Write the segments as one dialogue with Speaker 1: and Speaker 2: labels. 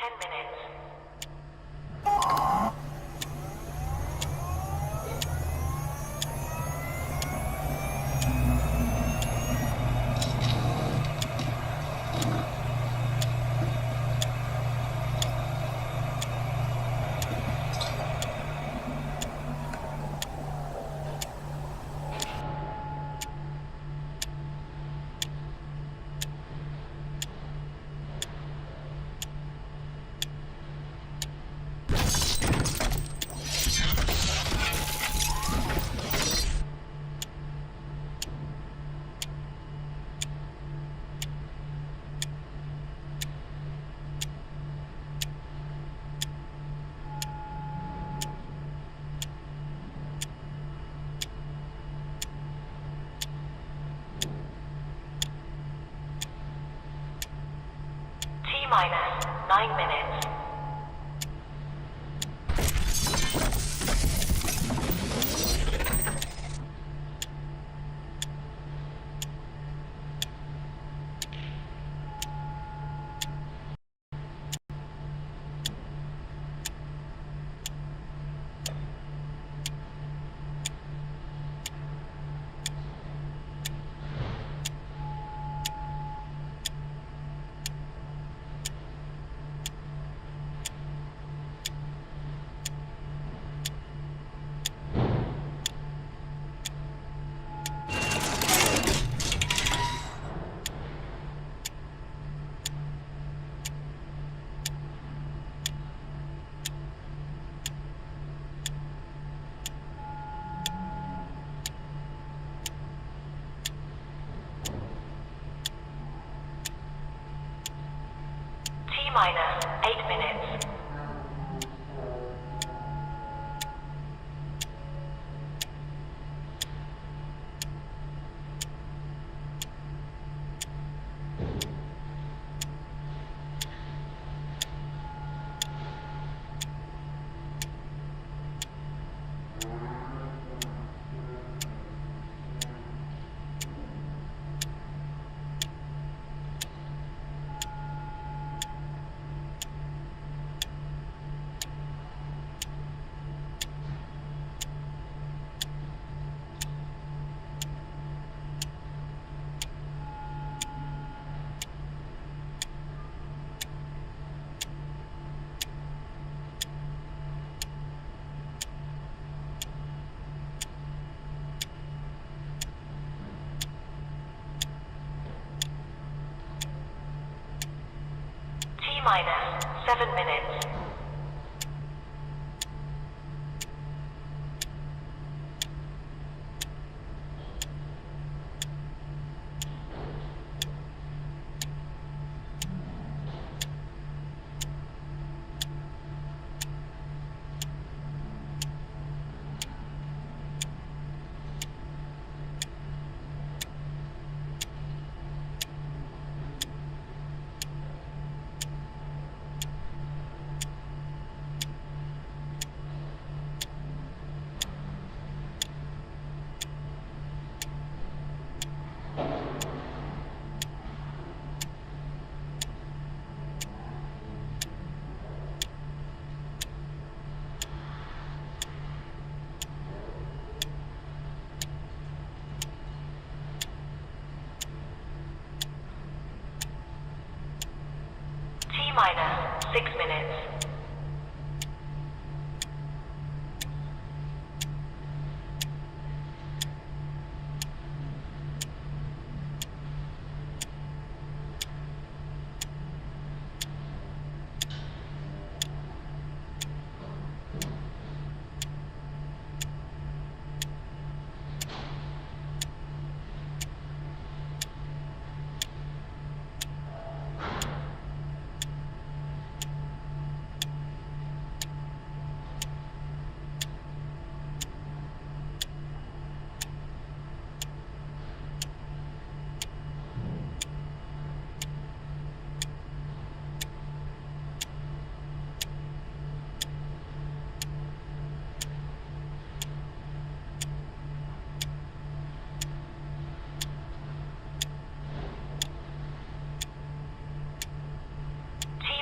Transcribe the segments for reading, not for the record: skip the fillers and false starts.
Speaker 1: 10 minutes. T-minus 9 minutes. T-minus 8 minutes. T-minus 7 minutes. T-minus 6 minutes.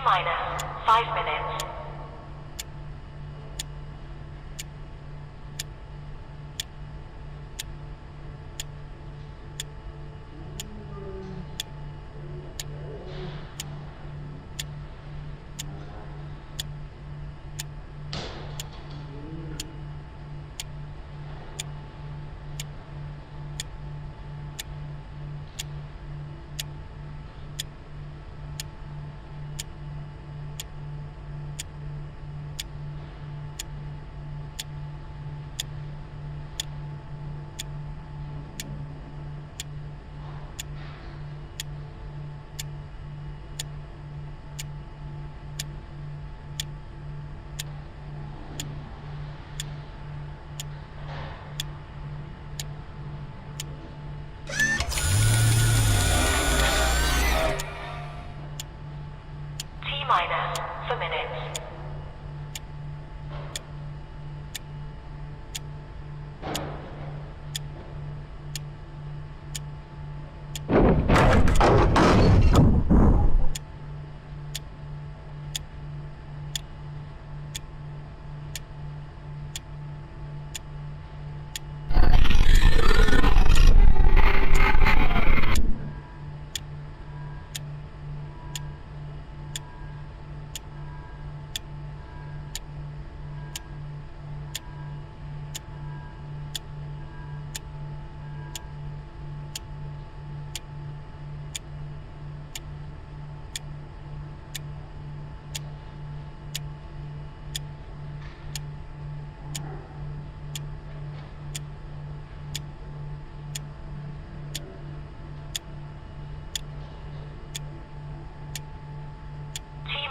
Speaker 1: minus 5 minutes. Minus for minutes.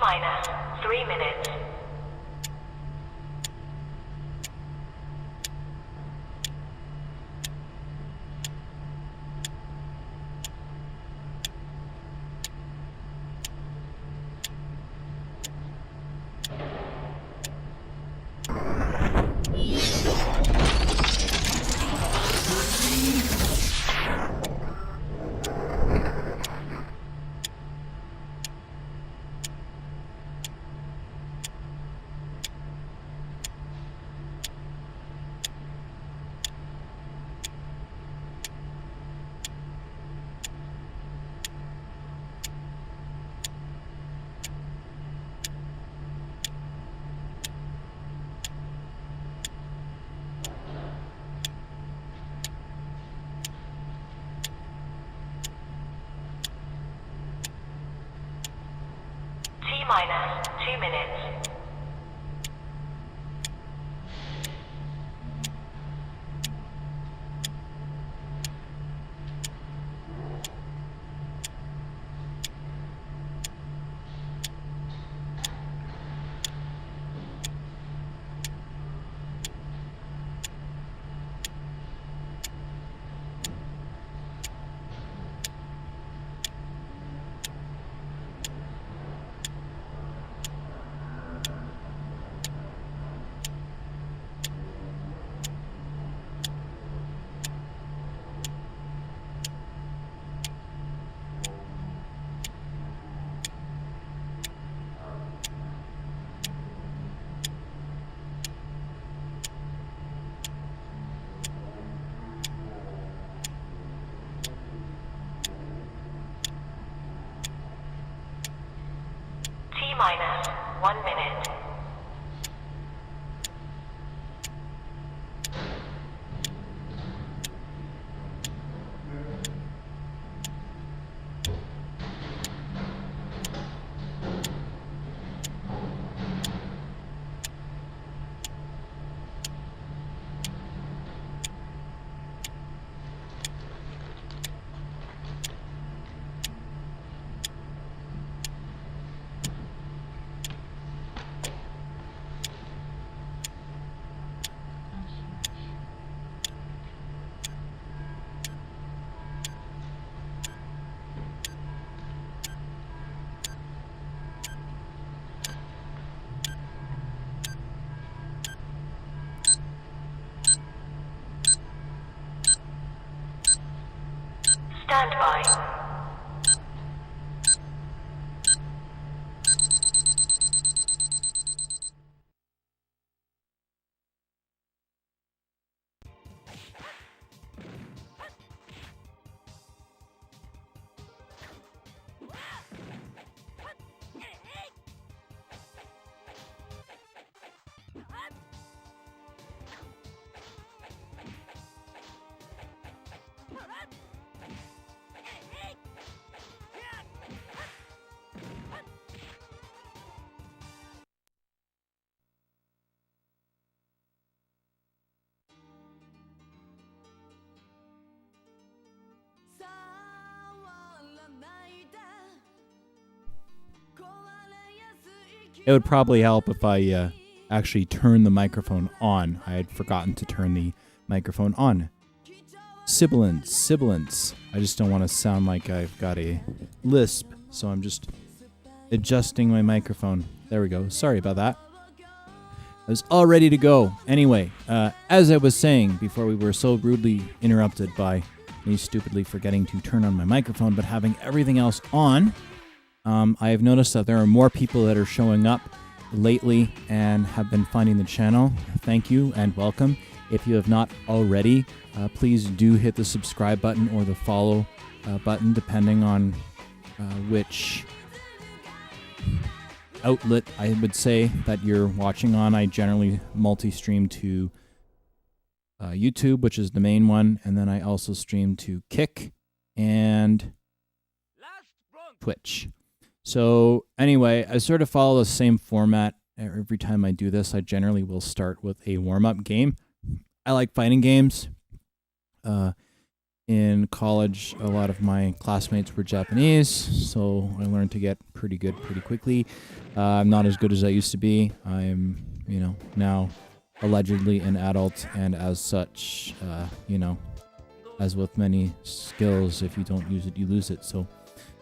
Speaker 1: Minus 3 minutes. Minus 2 minutes. Minus 1 minute. Stand by.
Speaker 2: It would probably help if I actually turn the microphone on. I had forgotten to turn the microphone on. Sibilance. I just don't want to sound like I've got a lisp, so I'm just adjusting my microphone. There we go. Sorry about that. I was all ready to go. Anyway, as I was saying before we were so rudely interrupted by me stupidly forgetting to turn on my microphone, but having everything else on, I have noticed that there are more people that are showing up lately and have been finding the channel. Thank you and welcome. If you have not already, please do hit the subscribe button or the follow button, depending on which outlet I would say that you're watching on. I generally multi-stream to YouTube, which is the main one, and then I also stream to Kick and Twitch. So anyway, I sort of follow the same format every time I do this. I generally will start with a warm-up game. I like fighting games. In college, a lot of my classmates were Japanese, so I learned to get pretty good pretty quickly. I'm not as good as I used to be. I'm, now allegedly an adult, and as such, as with many skills, if you don't use it, you lose it. So,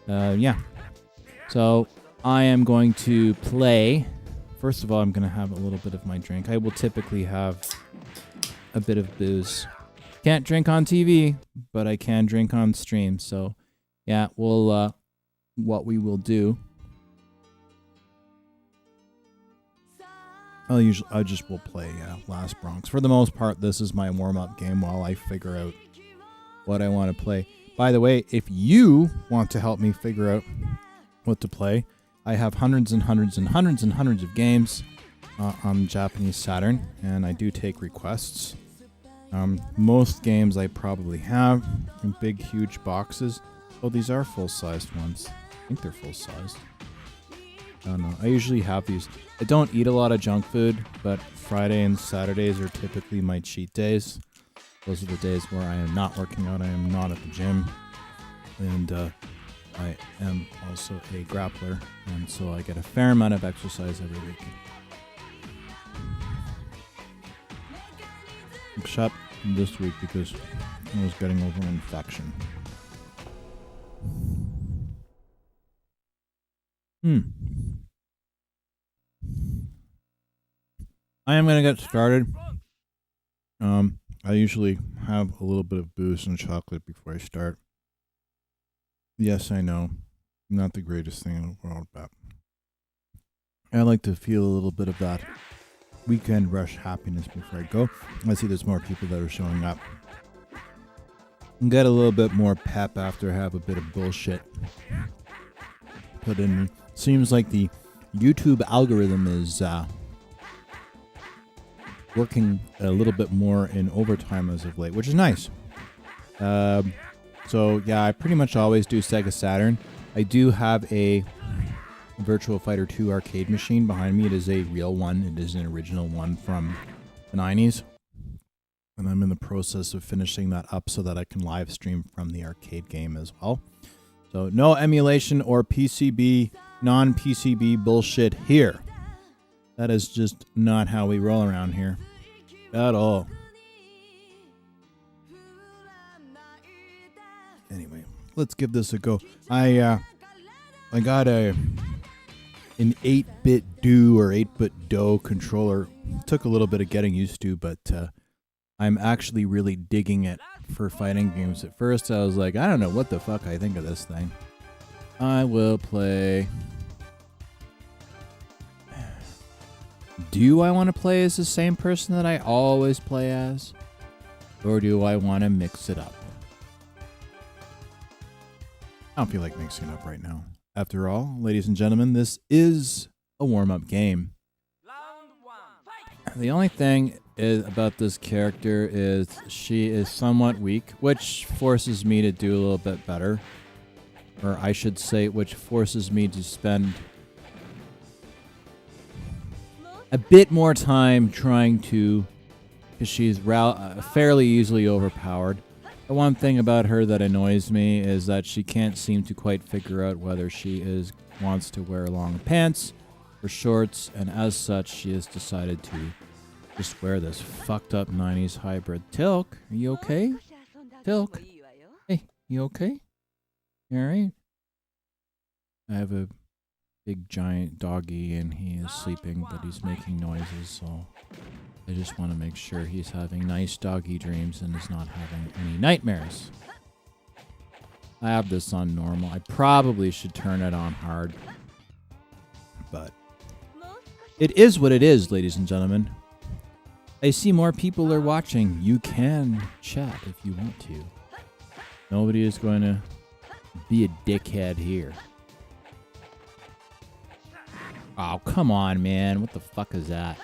Speaker 2: yeah. So, I am going to play. First of all, I'm going to have a little bit of my drink. I will typically have a bit of booze. Can't drink on TV, but I can drink on stream. So, yeah, we'll, what we will do. I just will play Last Bronx. For the most part, this is my warm-up game while I figure out what I want to play. By the way, if you want to help me figure out what to play, I have hundreds and hundreds and hundreds and hundreds of games on Japanese Saturn, and I do take requests. Most games I probably have in big, huge boxes. Oh, these are full-sized ones. I think they're full-sized. I don't know. I usually have these. I don't eat a lot of junk food, but Friday and Saturdays are typically my cheat days. Those are the days where I am not working out. I am not at the gym. And I am also a grappler, and so I get a fair amount of exercise every week. Except this week because I was getting over an infection. I am going to get started. I usually have a little bit of booze and chocolate before I start. Yes, I know. Not the greatest thing in the world, but I like to feel a little bit of that weekend rush happiness before I go. I see there's more people that are showing up. And get a little bit more pep after I have a bit of bullshit put in me. Seems like the YouTube algorithm is working a little bit more in overtime as of late, which is nice. So yeah, I pretty much always do Sega Saturn. I do have a Virtua Fighter 2 arcade machine behind me. It is a real one. It is an original one from the 90s. And I'm in the process of finishing that up so that I can live stream from the arcade game as well. So no emulation or PCB, non-PCB bullshit here. That is just not how we roll around here at all. Anyway, let's give this a go. I got an 8-bit do or 8-bit do controller. Took a little bit of getting used to, but I'm actually really digging it for fighting games. At first, I was like, I don't know what the fuck I think of this thing. I will play. Do I want to play as the same person that I always play as? Or do I want to mix it up? I don't feel like mixing it up right now. After all, ladies and gentlemen, this is a warm-up game. The only thing about this character is she is somewhat weak, which forces me to do a little bit better. Or I should say, which forces me to spend a bit more time trying to, because she's fairly easily overpowered. The one thing about her that annoys me is that she can't seem to quite figure out whether she wants to wear long pants for shorts, and as such, she has decided to just wear this fucked up 90s hybrid. Tilk, are you okay? Tilk? Hey, you okay? You alright? I have a big giant doggy and he is sleeping, but he's making noises, so I just want to make sure he's having nice doggy dreams and is not having any nightmares. I have this on normal. I probably should turn it on hard, but it is what it is, ladies and gentlemen. I see more people are watching. You can chat if you want to. Nobody is going to be a dickhead here. Oh, come on, man. What the fuck is that?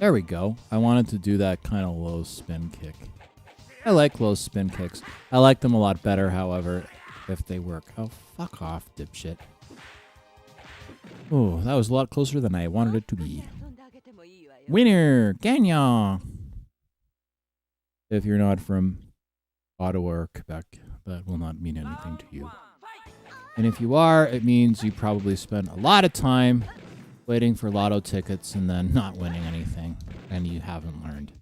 Speaker 2: There we go. I wanted to do that kind of low spin kick. I like low spin kicks. I like them a lot better, however, if they work. Oh, fuck off, dipshit. Oh, that was a lot closer than I wanted it to be. Winner! Gagnon! If you're not from Ottawa or Quebec, that will not mean anything to you. And if you are, it means you probably spent a lot of time waiting for lotto tickets and then not winning anything, and you haven't learned.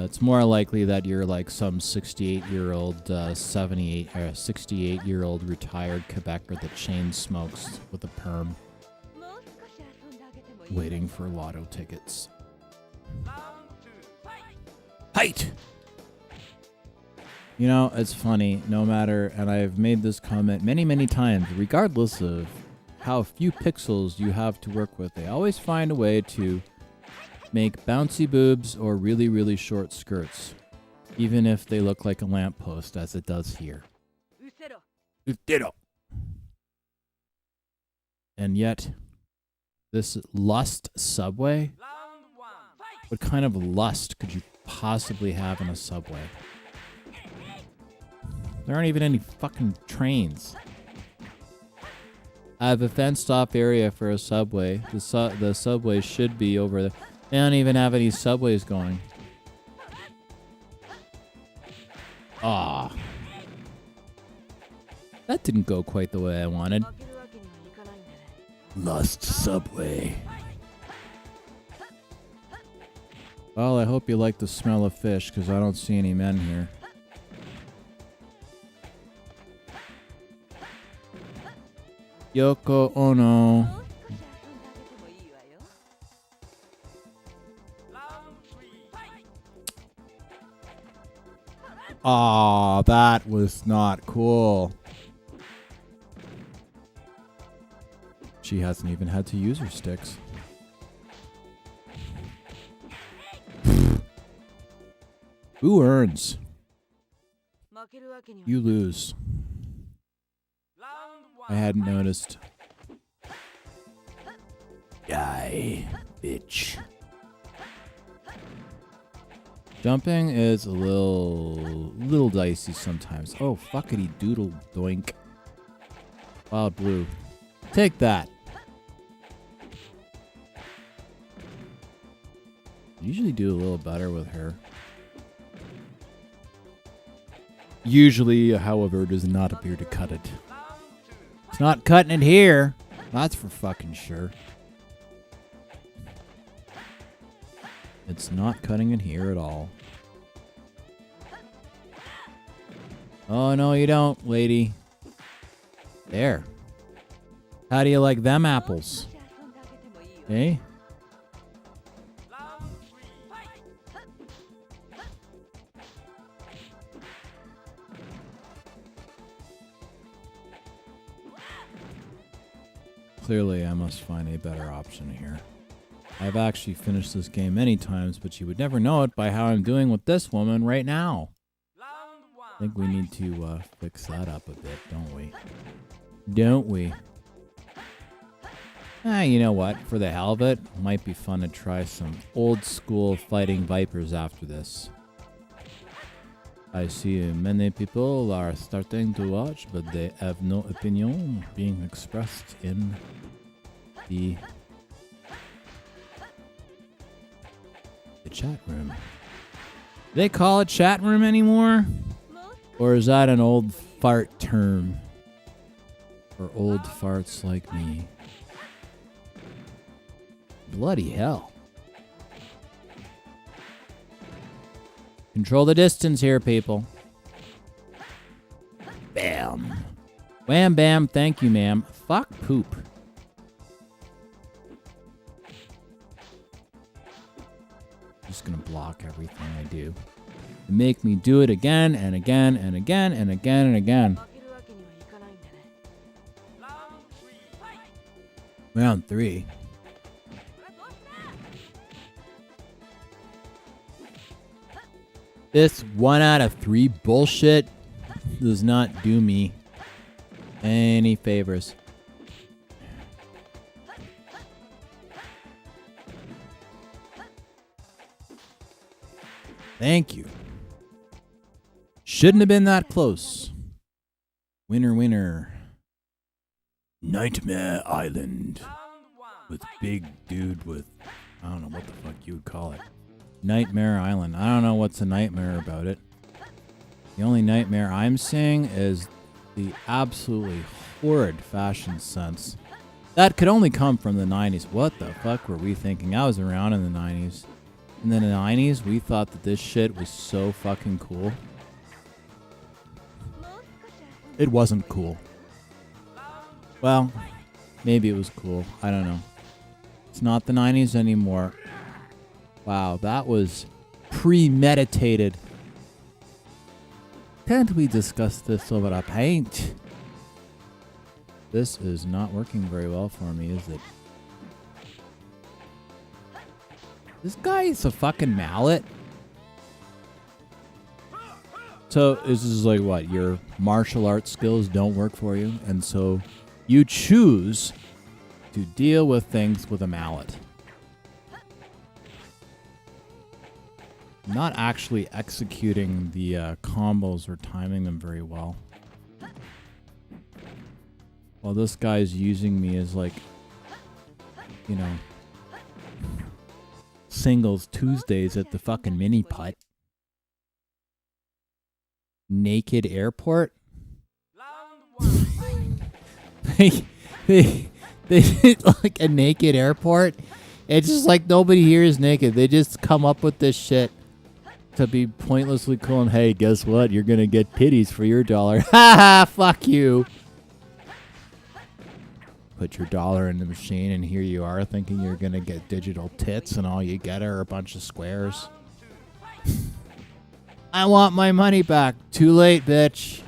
Speaker 2: It's more likely that you're like some 68-year-old, 68-year-old retired Quebecer that chain smokes with a perm, waiting for lotto tickets. Height! You know, it's funny, no matter, and I've made this comment many, many times, regardless of how few pixels you have to work with, they always find a way to make bouncy boobs or really, really short skirts, even if they look like a lamppost, as it does here. And yet, this lust subway? What kind of lust could you possibly have in a subway? There aren't even any fucking trains. I have a fenced-off area for a subway. The subway should be over there. They don't even have any subways going. Ah, that didn't go quite the way I wanted. Lust subway. Well, I hope you like the smell of fish, because I don't see any men here. Yoko Ono. Aw, that was not cool. She hasn't even had to use her sticks. Who earns? You lose. I hadn't noticed. Die, bitch. Jumping is a little dicey sometimes. Oh, fuckity doodle doink. Wild blue. Take that. Usually do a little better with her. Usually, however, does not appear to cut it. It's not cutting it here. That's for fucking sure. It's not cutting it here at all. Oh, no, you don't, lady. There. How do you like them apples? Hey? Clearly, I must find a better option here. I've actually finished this game many times, but you would never know it by how I'm doing with this woman right now. I think we need to fix that up a bit, don't we? Don't we? You know what? For the hell of it, might be fun to try some old school Fighting Vipers after this. I see many people are starting to watch, but they have no opinion being expressed in the chat room. they call it chat room anymore? Or is that an old fart term? For old farts like me. Bloody hell. Control the distance here, people. Bam. Wham bam, thank you, ma'am. Fuck poop. Just gonna block everything I do. And make me do it again and again and again and again and again. Round 3. This 1 out of 3 bullshit does not do me any favors. Thank you. Shouldn't have been that close. Winner, winner. Nightmare Island. With big dude with, I don't know what the fuck you would call it. Nightmare Island. I don't know what's a nightmare about it. The only nightmare I'm seeing is the absolutely horrid fashion sense. That could only come from the 90s. What the fuck were we thinking? I was around in the 90s. And then in the 90s, we thought that this shit was so fucking cool. It wasn't cool. Well, maybe it was cool. I don't know. It's not the 90s anymore. Wow, that was premeditated. Can't we discuss this over a pint? This is not working very well for me, is it? This guy is a fucking mallet. So this is like what? Your martial arts skills don't work for you, and so you choose to deal with things with a mallet. Not actually executing the combos or timing them very well. While this guy's using me as like, you know, singles Tuesdays at the fucking mini putt. Naked airport? they did like a naked airport. It's just like nobody here is naked. They just come up with this shit to be pointlessly cool and hey, guess what? You're gonna get titties for your dollar. Ha ha! Fuck you. Put your dollar in the machine and here you are thinking you're gonna get digital tits and all you get are a bunch of squares. I want my money back. Too late, bitch.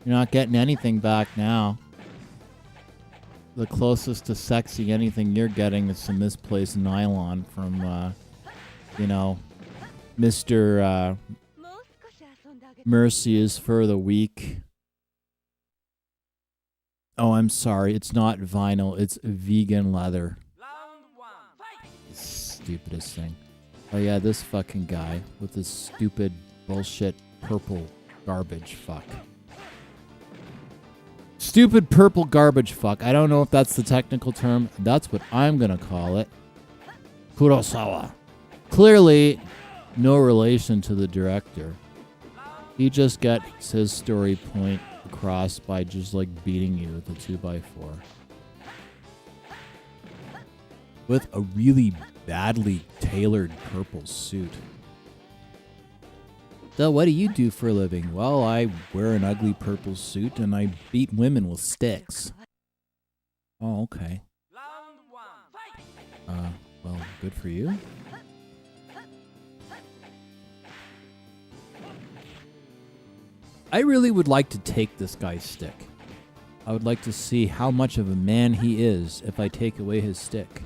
Speaker 2: You're not getting anything back now. The closest to sexy anything you're getting is some misplaced nylon from, you know, Mr. Mercy is for the weak. Oh, I'm sorry. It's not vinyl. It's vegan leather. Stupidest thing. Oh, yeah, this fucking guy with this stupid bullshit purple garbage fuck. Stupid purple garbage fuck. I don't know if that's the technical term. That's what I'm going to call it. Kurosawa. Clearly, no relation to the director. He just gets his story point across by just like beating you with a 2x4. With a really badly tailored purple suit. So what do you do for a living? Well, I wear an ugly purple suit and I beat women with sticks. Oh, okay. Well, good for you. I really would like to take this guy's stick. I would like to see how much of a man he is if I take away his stick.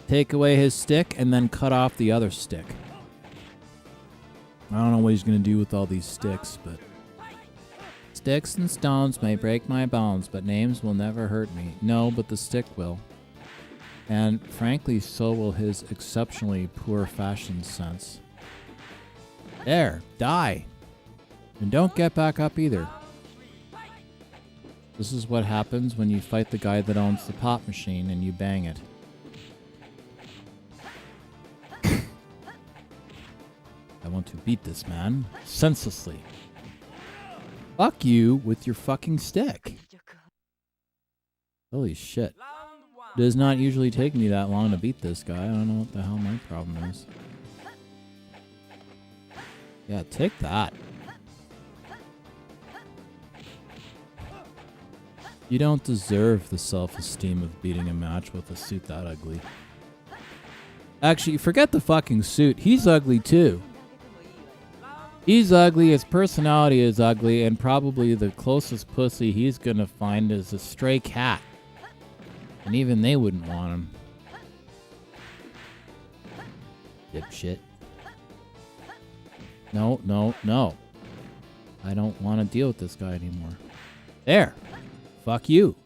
Speaker 2: Take away his stick and then cut off the other stick. I don't know what he's going to do with all these sticks, but... Sticks and stones may break my bones, but names will never hurt me. No, but the stick will. And frankly, so will his exceptionally poor fashion sense. There, die. And don't get back up either. This is what happens when you fight the guy that owns the pop machine and you bang it. I want to beat this man senselessly. Fuck you with your fucking stick. Holy shit. It does not usually take me that long to beat this guy. I don't know what the hell my problem is. Yeah, take that. You don't deserve the self-esteem of beating a match with a suit that ugly. Actually, forget the fucking suit. He's ugly too. He's ugly, his personality is ugly, and probably the closest pussy he's gonna find is a stray cat. And even they wouldn't want him. Dipshit. No, no, no. I don't want to deal with this guy anymore. There. Fuck you.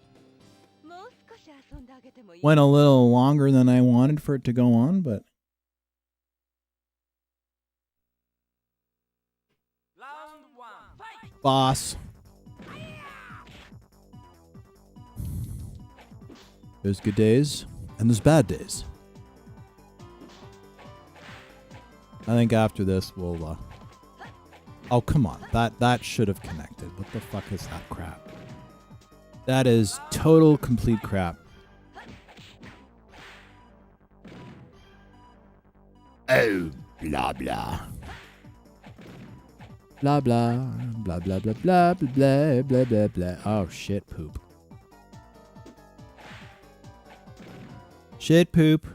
Speaker 2: Went a little longer than I wanted for it to go on, but... Boss. There's good days, and there's bad days. I think after this, we'll... Oh, come on. That should have connected. What the fuck is that crap? That is total, complete crap. Oh, blah, blah. Blah, blah. Blah, blah, blah, blah, blah, blah, blah, blah. Oh, shit poop. Shit poop.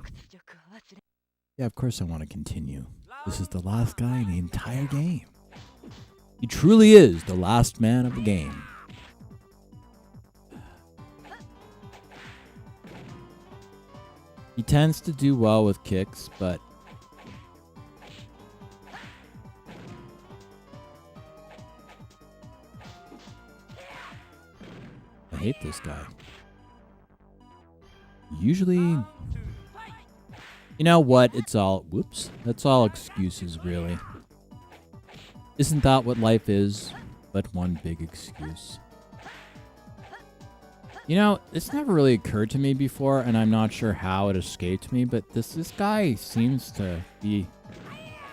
Speaker 2: Yeah, of course I want to continue. This is the last guy in the entire game. He truly is the last man of the game. He tends to do well with kicks, but... I hate this guy. Usually... You know what? It's all... Whoops. That's all excuses, really. Isn't that what life is? But one big excuse. You know, it's never really occurred to me before, and I'm not sure how it escaped me, but this guy seems to be...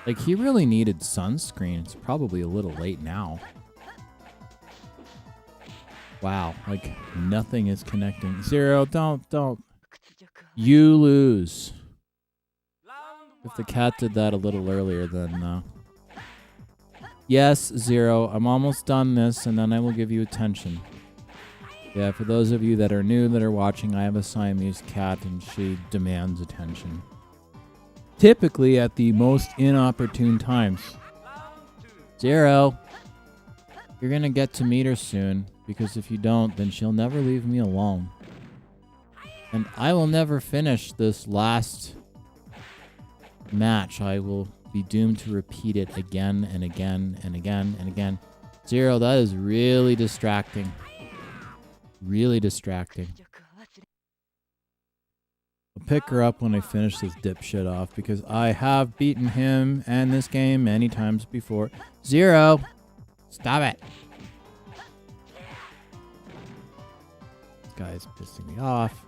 Speaker 2: Like, he really needed sunscreen. It's probably a little late now. Wow, like, nothing is connecting. Zero, don't. You lose. If the cat did that a little earlier, then... Yes, Zero, I'm almost done this, and then I will give you attention. Yeah, for those of you that are new that are watching, I have a Siamese cat, and she demands attention. Typically at the most inopportune times. Zero, you're gonna get to meet her soon, because if you don't, then she'll never leave me alone. And I will never finish this last match. I will be doomed to repeat it again and again and again and again. Zero, that is really distracting. Really distracting. I'll pick her up when I finish this dipshit off, because I have beaten him and this game many times before. Zero! Stop it! This guy's pissing me off.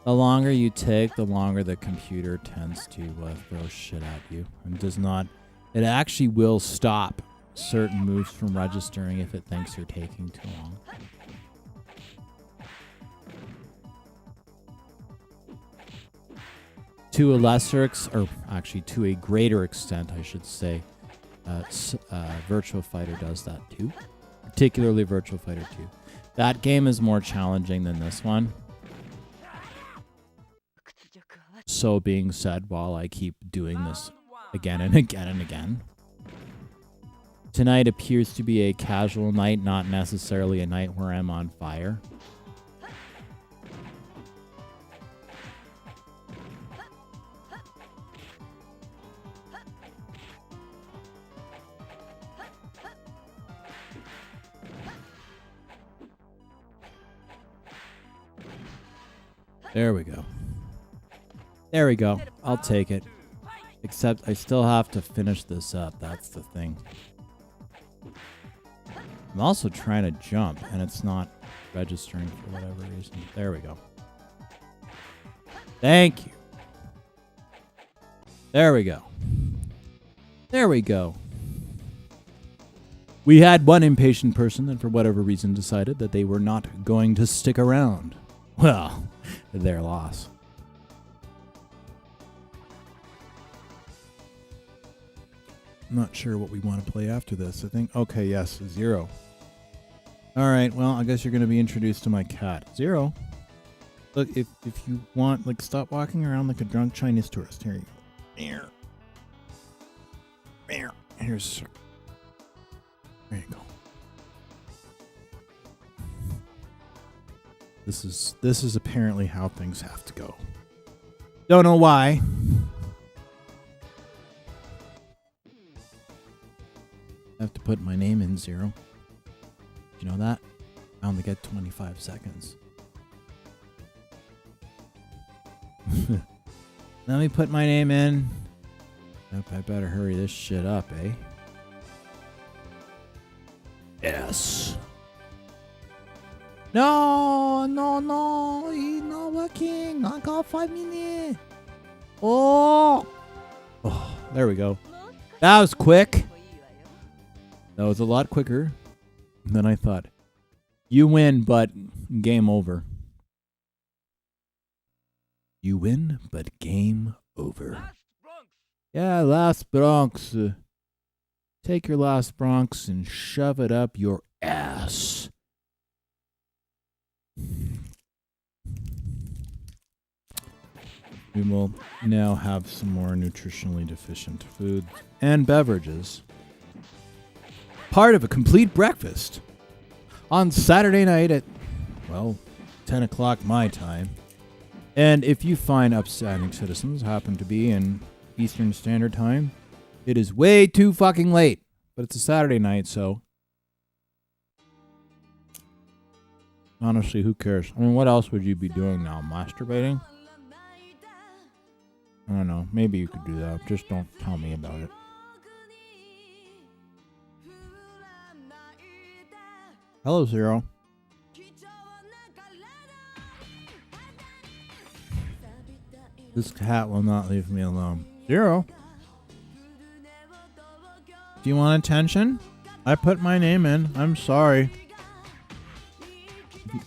Speaker 2: The longer you take, the longer the computer tends to throw shit at you. And does not... It actually will stop certain moves from registering if it thinks you're taking too long. To a lesser or actually to a greater extent, I should say, Virtua Fighter does that too. Particularly Virtua Fighter 2. That game is more challenging than this one. So being said, while I keep doing this again and again and again, tonight appears to be a casual night, not necessarily a night where I'm on fire. There we go. There we go. I'll take it. Except I still have to finish this up. That's the thing. I'm also trying to jump, and it's not registering for whatever reason. There we go. Thank you. There we go. There we go. We had one impatient person that for whatever reason decided that they were not going to stick around. Well, their loss. I'm not sure what we want to play after this. I think, okay, yes, Zero. All right, well, I guess you're going to be introduced to my cat. Zero. Look, if you want, like, stop walking around like a drunk Chinese tourist. Here you go. Here's... There you go. This is apparently how things have to go. Don't know why. I have to put my name in, Zero. You know that? I only get 25 seconds. Let me put my name in. I better hurry this shit up, eh? Yes. No, it's not working. I got 5 minutes. Oh, there we go. That was quick. That was a lot quicker than I thought. You win, but game over. You win, but game over. Yeah, last Bronx. Take your last Bronx and shove it up your ass. We will now have some more nutritionally deficient food and beverages. Part of a complete breakfast on Saturday night at, well, 10 o'clock my time. And if you fine upstanding citizens happen to be in Eastern Standard Time, it is way too fucking late. But it's a Saturday night, so honestly, who cares? I mean, what else would you be doing now? Masturbating? I don't know. Maybe you could do that. Just don't tell me about it. Hello, Zero. This cat will not leave me alone. Zero. Do you want attention? I put my name in. I'm sorry.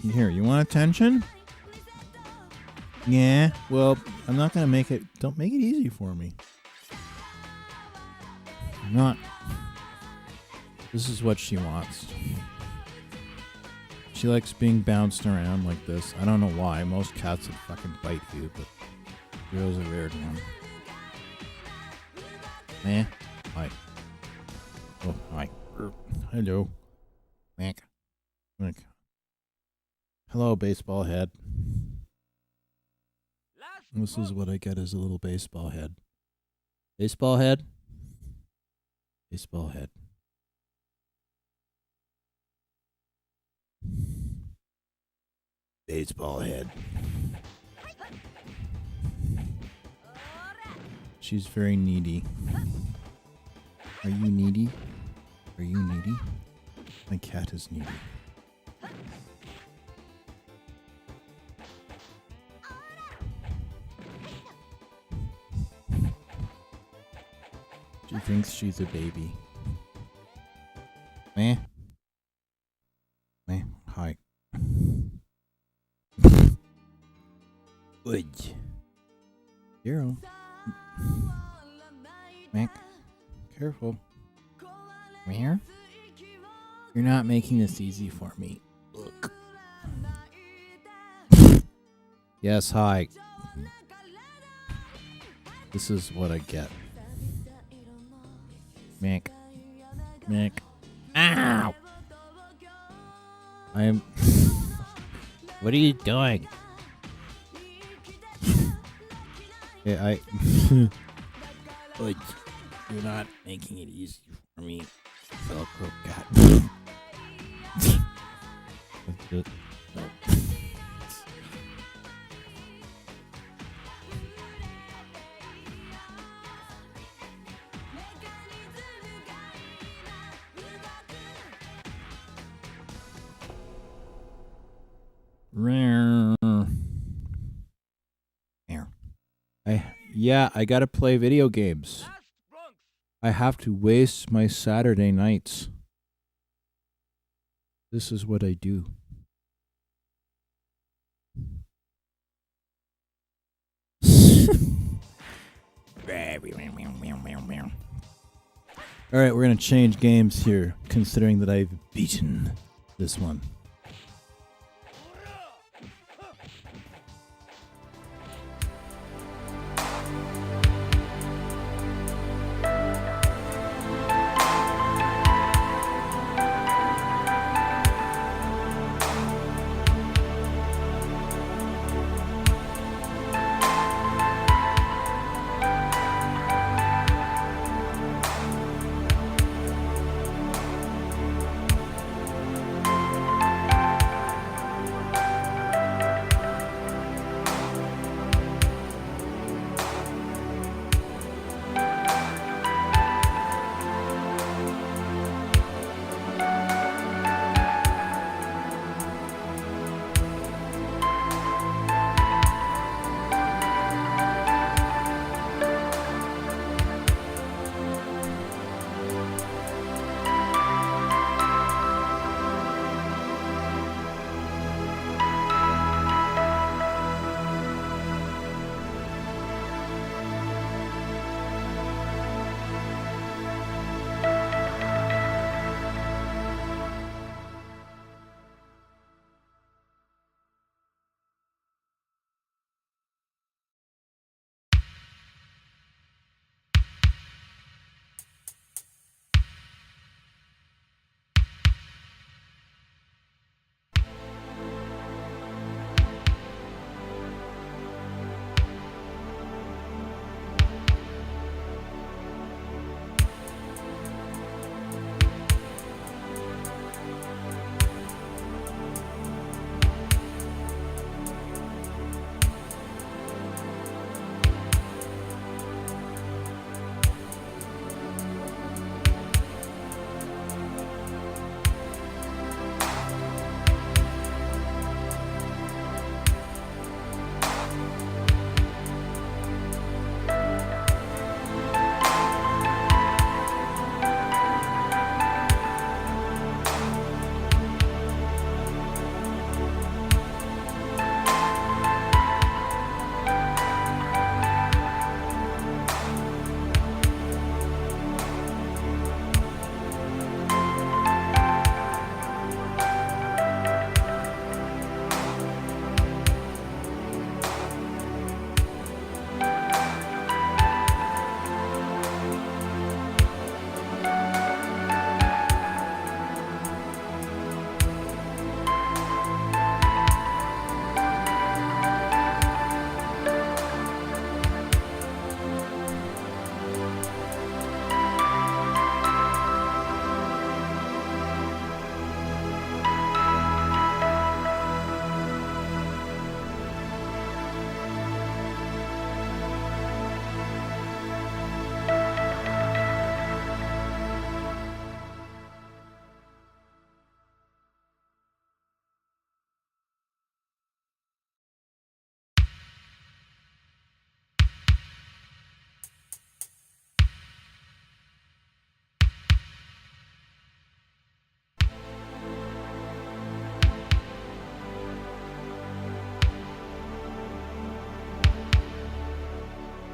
Speaker 2: Here, you want attention? Yeah. Well, I'm not going to make it... Don't make it easy for me. I'm not... This is what she wants. She likes being bounced around like this. I don't know why. Most cats would fucking bite you, but Zero's a weird one. Eh? Hi. Oh, hi. Hello. Mac. Hello, baseball head. This is what I get as a little baseball head. Baseball head? Baseball head. Baseball head. She's very needy. Are you needy? Are you needy? My cat is needy. She thinks she's a baby. Meh. Meh. Hi. Would. Zero. Mac. Careful. Where? You're not making this easy for me. Look. Yes, hi. This is what I get. Mac. Mac. Ow! I am... What are you doing? Yeah, Like, you're not making it easy for me, Velcro cat. No. Yeah, I gotta play video games. I have to waste my Saturday nights. This is what I do. Alright, we're gonna change games here, considering that I've beaten this one.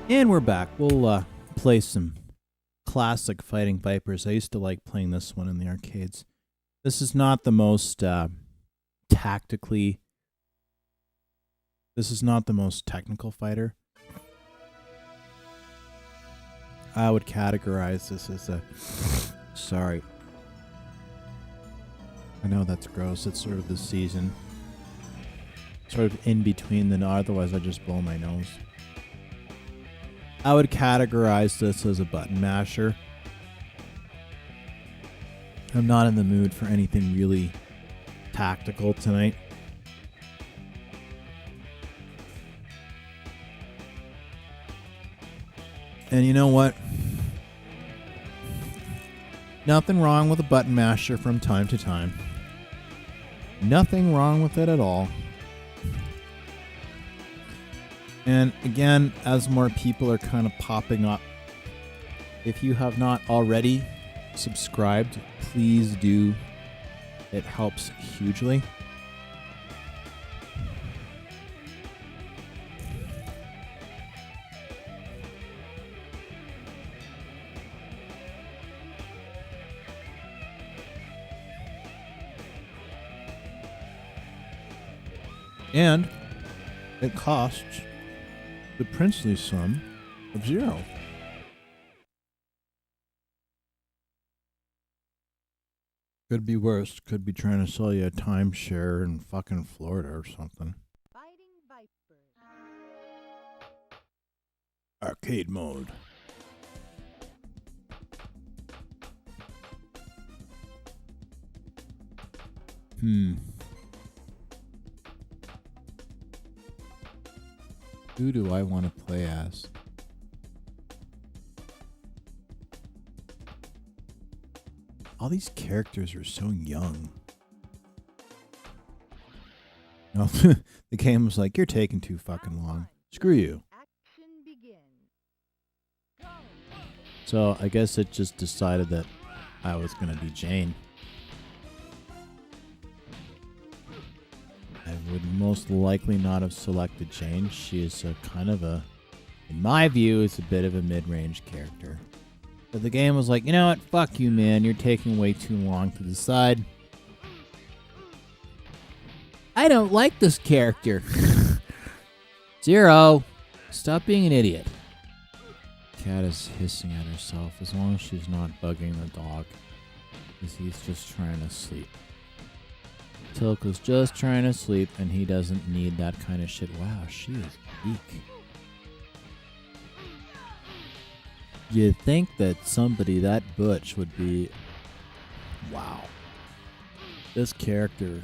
Speaker 2: And we're back. We'll play some classic Fighting Vipers. I used to like playing this one in the arcades. This is not the most tactically... This is not the most technical fighter. I would categorize this as a... Sorry. I know that's gross. It's sort of the season. Sort of in between the... Otherwise, I just blow my nose. I would categorize this as a button masher. I'm not in the mood for anything really tactical tonight. And you know what? Nothing wrong with a button masher from time to time. Nothing wrong with it at all. And again, as more people are kind of popping up, if you have not already subscribed, please do. It helps hugely. And it costs the princely sum of 0. Could be worse. Could be trying to sell you a timeshare in fucking Florida or something. Arcade mode. Who do I want to play as? All these characters are so young. No, the game was like, you're taking too fucking long. Screw you. So I guess it just decided that I was going to be Jane. I would most likely not have selected Jane. She is a kind of a, in my view, is a bit of a mid-range character. But the game was like, you know what? Fuck you, man. You're taking way too long to decide. I don't like this character. 0. Stop being an idiot. Cat is hissing at herself as long as she's not bugging the dog. Because he's just trying to sleep. Tilka's just trying to sleep and he doesn't need that kind of shit. Wow, she is weak. You'd think that somebody that butch would be... Wow. This character...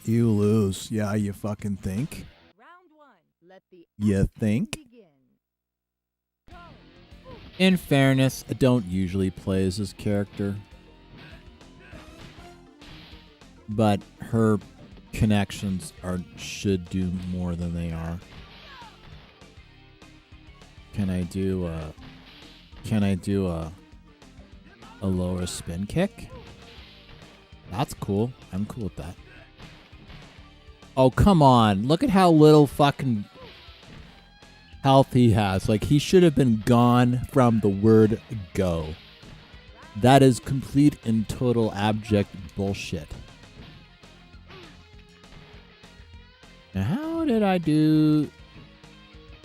Speaker 2: You lose. Yeah, you fucking think? You think? In fairness, I don't usually play as this character. But her connections should do more than they are. Can I do a lower spin kick? That's cool. I'm cool with that. Oh, come on. Look at how little fucking health he has. Like, he should have been gone from the word go. That is complete and total abject bullshit. Now, how did I do?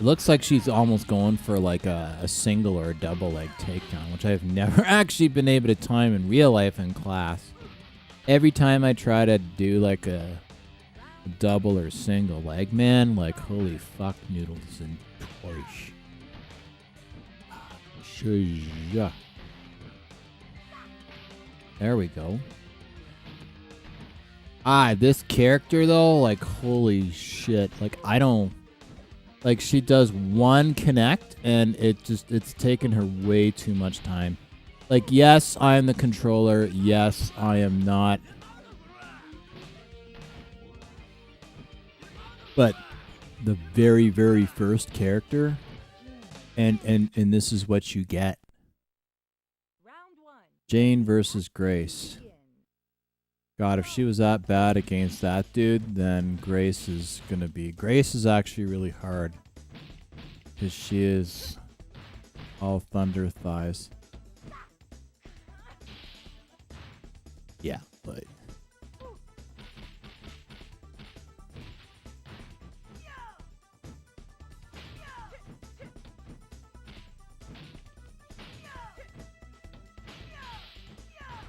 Speaker 2: It looks like she's almost going for like a single or a double leg takedown, which I've never actually been able to time in real life in class. Every time I try to do like a double or single leg, man, like holy fuck noodles and toish. There we go. This character though, like holy shit. Like I don't, like she does one connect and it's taken her way too much time. Like yes, I am the controller. Yes, I am not. But the very, very first character, and this is what you get. Jane versus Grace. God, if she was that bad against that dude, then Grace is actually really hard. Because she is all thunder thighs. Yeah, but...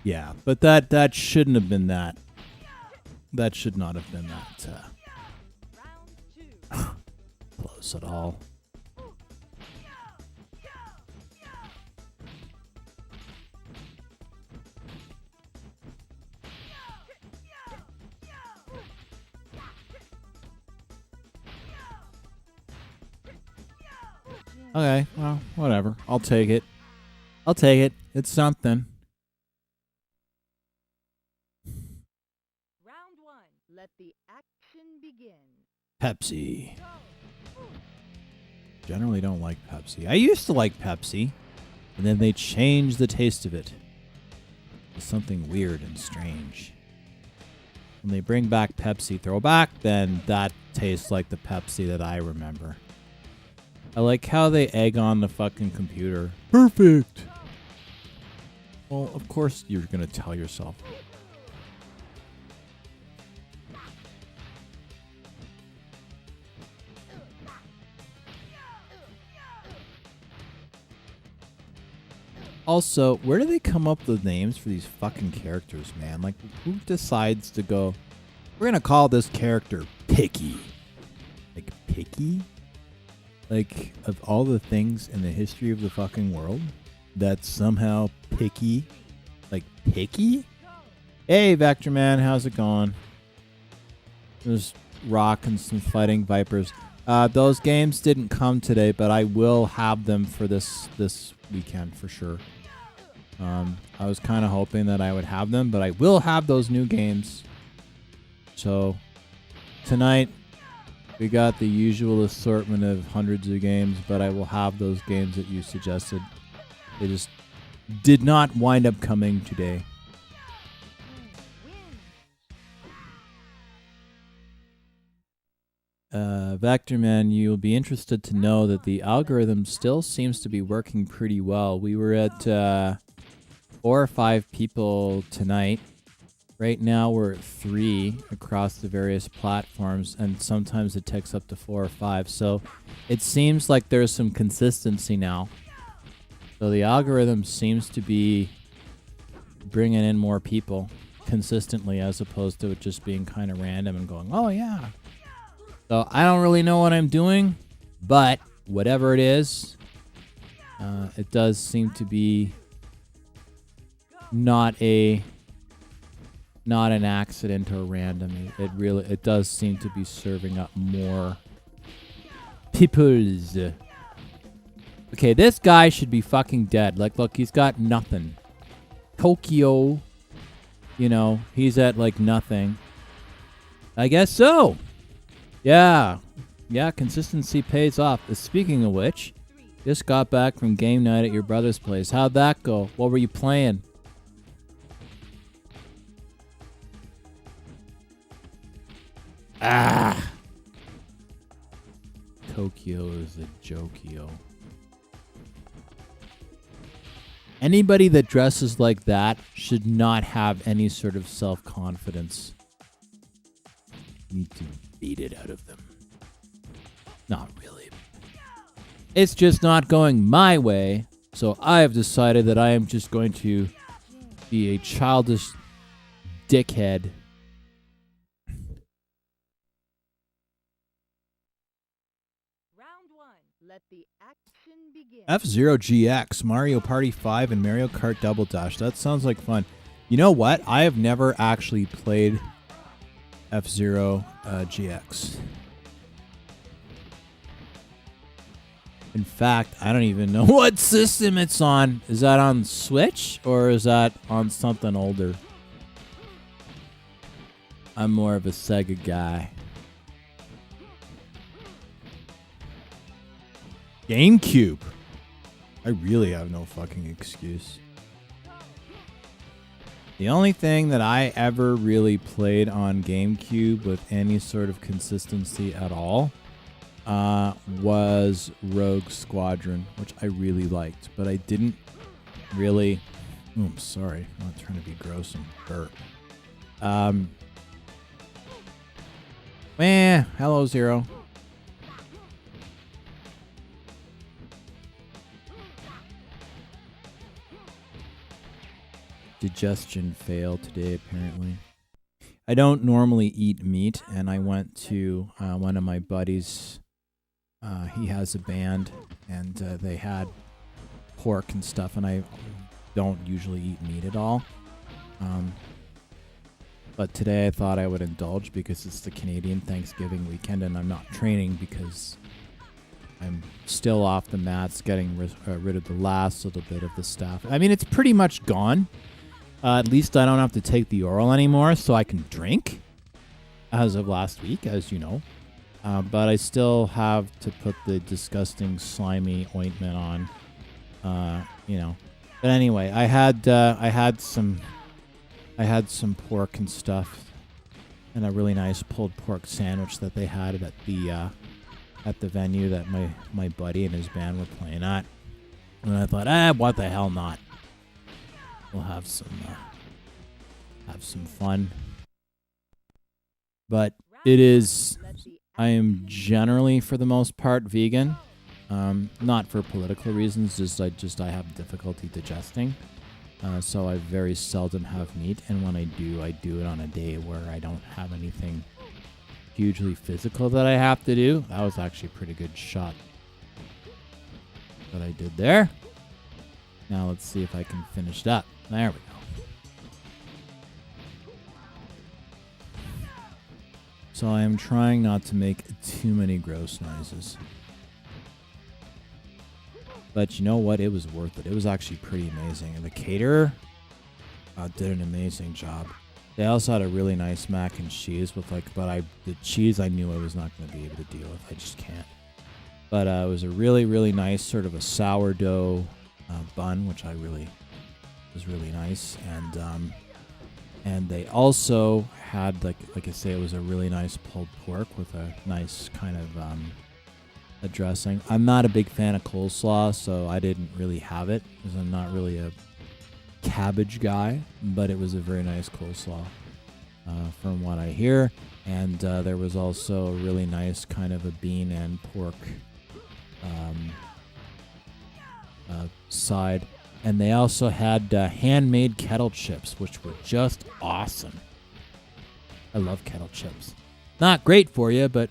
Speaker 2: Yeah, but that shouldn't have been that. That should not have been that close at all. Okay, well, whatever. I'll take it. I'll take it. It's something. Pepsi. Generally don't like Pepsi. I used to like Pepsi, and then they changed the taste of it to something weird and strange. When they bring back Pepsi Throwback, then that tastes like the Pepsi that I remember. I like how they egg on the fucking computer. Perfect! Well, of course you're gonna tell yourself. Also, where do they come up with names for these fucking characters, man? Like, who decides to go, we're gonna call this character Picky? Like, Picky? Like, of all the things in the history of the fucking world, that's somehow Picky? Like, Picky? Hey, Vector Man, how's it going? There's Rock and some Fighting Vipers. Those games didn't come today, but I will have them for this weekend for sure. I was kind of hoping that I would have them, but I will have those new games. So tonight we got the usual assortment of hundreds of games, but I will have those games that you suggested. They just did not wind up coming today. Vector Man, you'll be interested to know that the algorithm still seems to be working pretty well. We were at 4 or 5 people tonight. Right now we're at 3 across the various platforms, and sometimes it takes up to 4 or 5. So it seems like there's some consistency now. So the algorithm seems to be bringing in more people consistently, as opposed to it just being kind of random and going, oh yeah. So I don't really know what I'm doing, but whatever it is, it does seem to be not an accident or random. It does seem to be serving up more peoples. Okay, this guy should be fucking dead. Like, look, he's got nothing. Tokyo, you know, he's at like nothing. I guess so. Yeah, consistency pays off. Speaking of which, just got back from game night at your brother's place. How'd that go? What were you playing? Ah! Tokyo is a jokio. Anybody that dresses like that should not have any sort of self-confidence. You need to beat it out of them. Not really. It's just not going my way, so I have decided that I am just going to be a childish dickhead.
Speaker 3: Round 1. Let the action begin.
Speaker 2: F-Zero GX, Mario Party 5, and Mario Kart Double Dash. That sounds like fun. You know what? I have never actually played F-Zero GX. In fact, I don't even know what system it's on. Is that on Switch or is that on something older? I'm more of a Sega guy. GameCube. I really have no fucking excuse. The only thing that I ever really played on GameCube with any sort of consistency at all was Rogue Squadron, which I really liked, but I didn't really... Oh, I'm sorry. I'm not trying to be gross and burp. Hello, Zero. Digestion failed today, apparently. I don't normally eat meat, and I went to one of my buddies. He has a band, and they had pork and stuff, and I don't usually eat meat at all. But today I thought I would indulge because it's the Canadian Thanksgiving weekend, and I'm not training because I'm still off the mats, getting rid of the last little bit of the stuff. I mean, it's pretty much gone. At least I don't have to take the oral anymore, so I can drink as of last week, as you know. But I still have to put the disgusting slimy ointment on. You know. But anyway, I had some pork and stuff, and a really nice pulled pork sandwich that they had at the venue that my buddy and his band were playing at. And I thought, what the hell not? We'll have some fun. But I am generally, for the most part, vegan. Not for political reasons, I have difficulty digesting. So I very seldom have meat, and when I do it on a day where I don't have anything hugely physical that I have to do. That was actually a pretty good shot that I did there. Now let's see if I can finish that. There we go. So I am trying not to make too many gross noises. But you know what? It was worth it. It was actually pretty amazing. And the caterer did an amazing job. They also had a really nice mac and cheese with the cheese I knew I was not going to be able to deal with. I just can't. But it was a really, really nice sort of a sourdough bun, which was really nice. And they also had, like I say, it was a really nice pulled pork with a nice kind of a dressing. I'm not a big fan of coleslaw, so I didn't really have it because I'm not really a cabbage guy, but it was a very nice coleslaw from what I hear. And there was also a really nice kind of a bean and pork side. And they also had handmade kettle chips, which were just awesome. I love kettle chips. Not great for you, but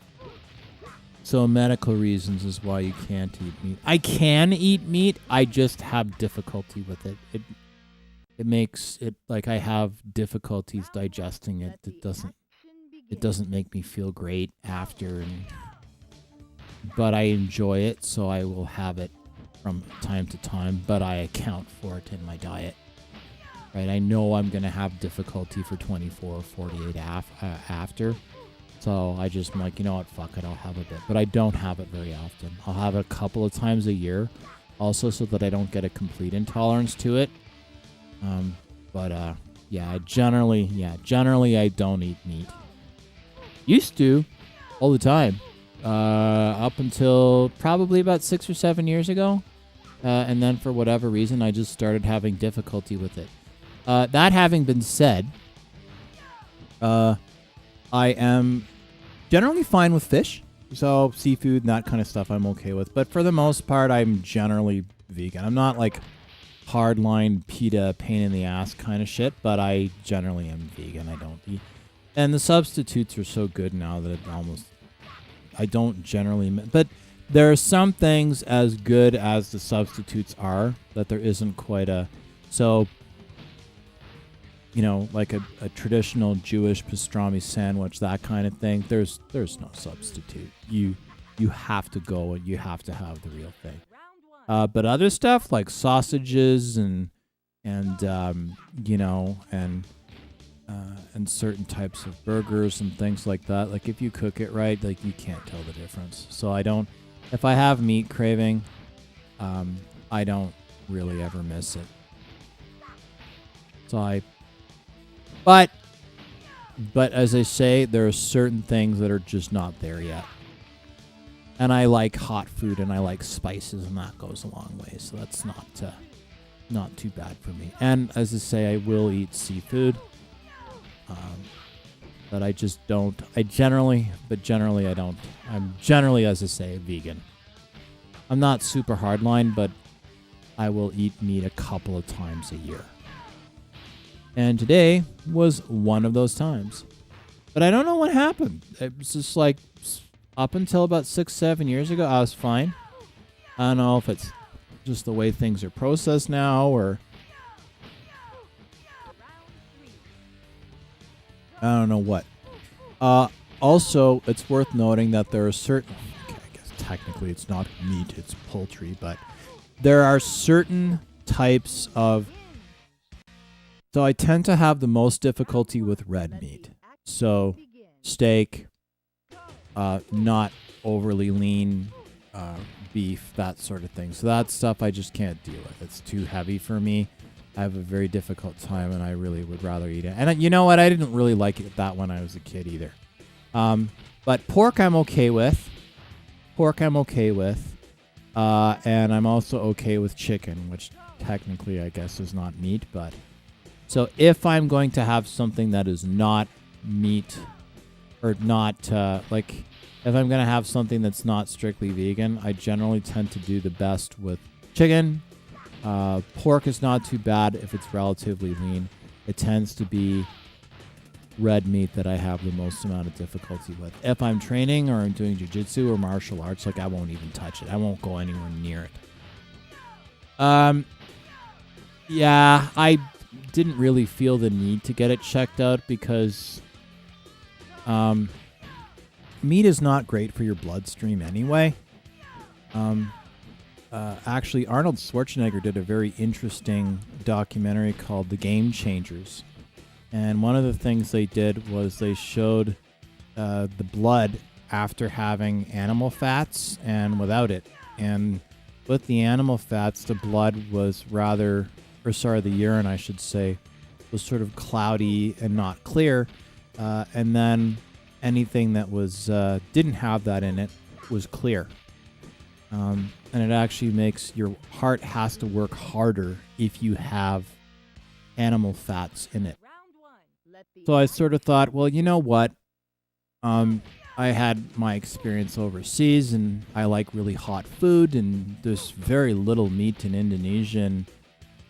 Speaker 2: so medical reasons is why you can't eat meat. I can eat meat. I just have difficulty with it. It makes it like I have difficulties digesting it. It doesn't make me feel great after, but I enjoy it, so I will have it from time to time, but I account for it in my diet. Right? I know I'm going to have difficulty for 24 or 48 after. So I just am like, you know what, fuck it, I'll have a bit. But I don't have it very often. I'll have it a couple of times a year, also so that I don't get a complete intolerance to it. Generally I don't eat meat. Used to, all the time, up until probably about 6 or 7 years ago. And then for whatever reason, I just started having difficulty with it. That having been said, I am generally fine with fish. So seafood and that kind of stuff I'm okay with. But for the most part, I'm generally vegan. I'm not like hardline PETA pain in the ass kind of shit, but I generally am vegan. I don't eat. And the substitutes are so good now that I don't generally, but there are some things as good as the substitutes are that there isn't quite like a traditional Jewish pastrami sandwich, that kind of thing. There's no substitute. You have to go and you have to have the real thing. But other stuff like sausages and certain types of burgers and things like that. Like if you cook it right, like you can't tell the difference. So if I have meat craving, I don't really ever miss it. But as I say, there are certain things that are just not there yet. And I like hot food and I like spices, and that goes a long way. So that's not too bad for me. And as I say, I will eat seafood. But I just don't. Generally I don't. I'm generally, as I say, vegan. I'm not super hardline, but I will eat meat a couple of times a year. And today was one of those times. But I don't know what happened. It was just like up until about 6-7 years ago, I was fine. I don't know if it's just the way things are processed now, or I don't know what. Also, it's worth noting that there are certain... Okay, I guess technically it's not meat, it's poultry, but there are certain types of... So I tend to have the most difficulty with red meat. So steak, not overly lean beef, that sort of thing. So that stuff I just can't deal with. It's too heavy for me. I have a very difficult time, and I really would rather eat it. And you know what? I didn't really like it that when I was a kid either. But pork I'm okay with. And I'm also okay with chicken, which technically I guess is not meat. But so if I'm going to have something that is not meat, or not if I'm going to have something that's not strictly vegan, I generally tend to do the best with chicken. Pork is not too bad if it's relatively lean. It tends to be red meat that I have the most amount of difficulty with. If I'm training or I'm doing jiu-jitsu or martial arts, I won't even touch it. I won't go anywhere near it. Yeah, I didn't really feel the need to get it checked out because meat is not great for your bloodstream anyway. Actually, Arnold Schwarzenegger did a very interesting documentary called The Game Changers. And one of the things they did was they showed the blood after having animal fats and without it. And with the animal fats, the blood was the urine, I should say, was sort of cloudy and not clear. And then anything that was didn't have that in it was clear. And it actually makes your heart has to work harder if you have animal fats in it. So I sort of thought, well, you know what? I had my experience overseas, and I like really hot food, and there's very little meat in Indonesia and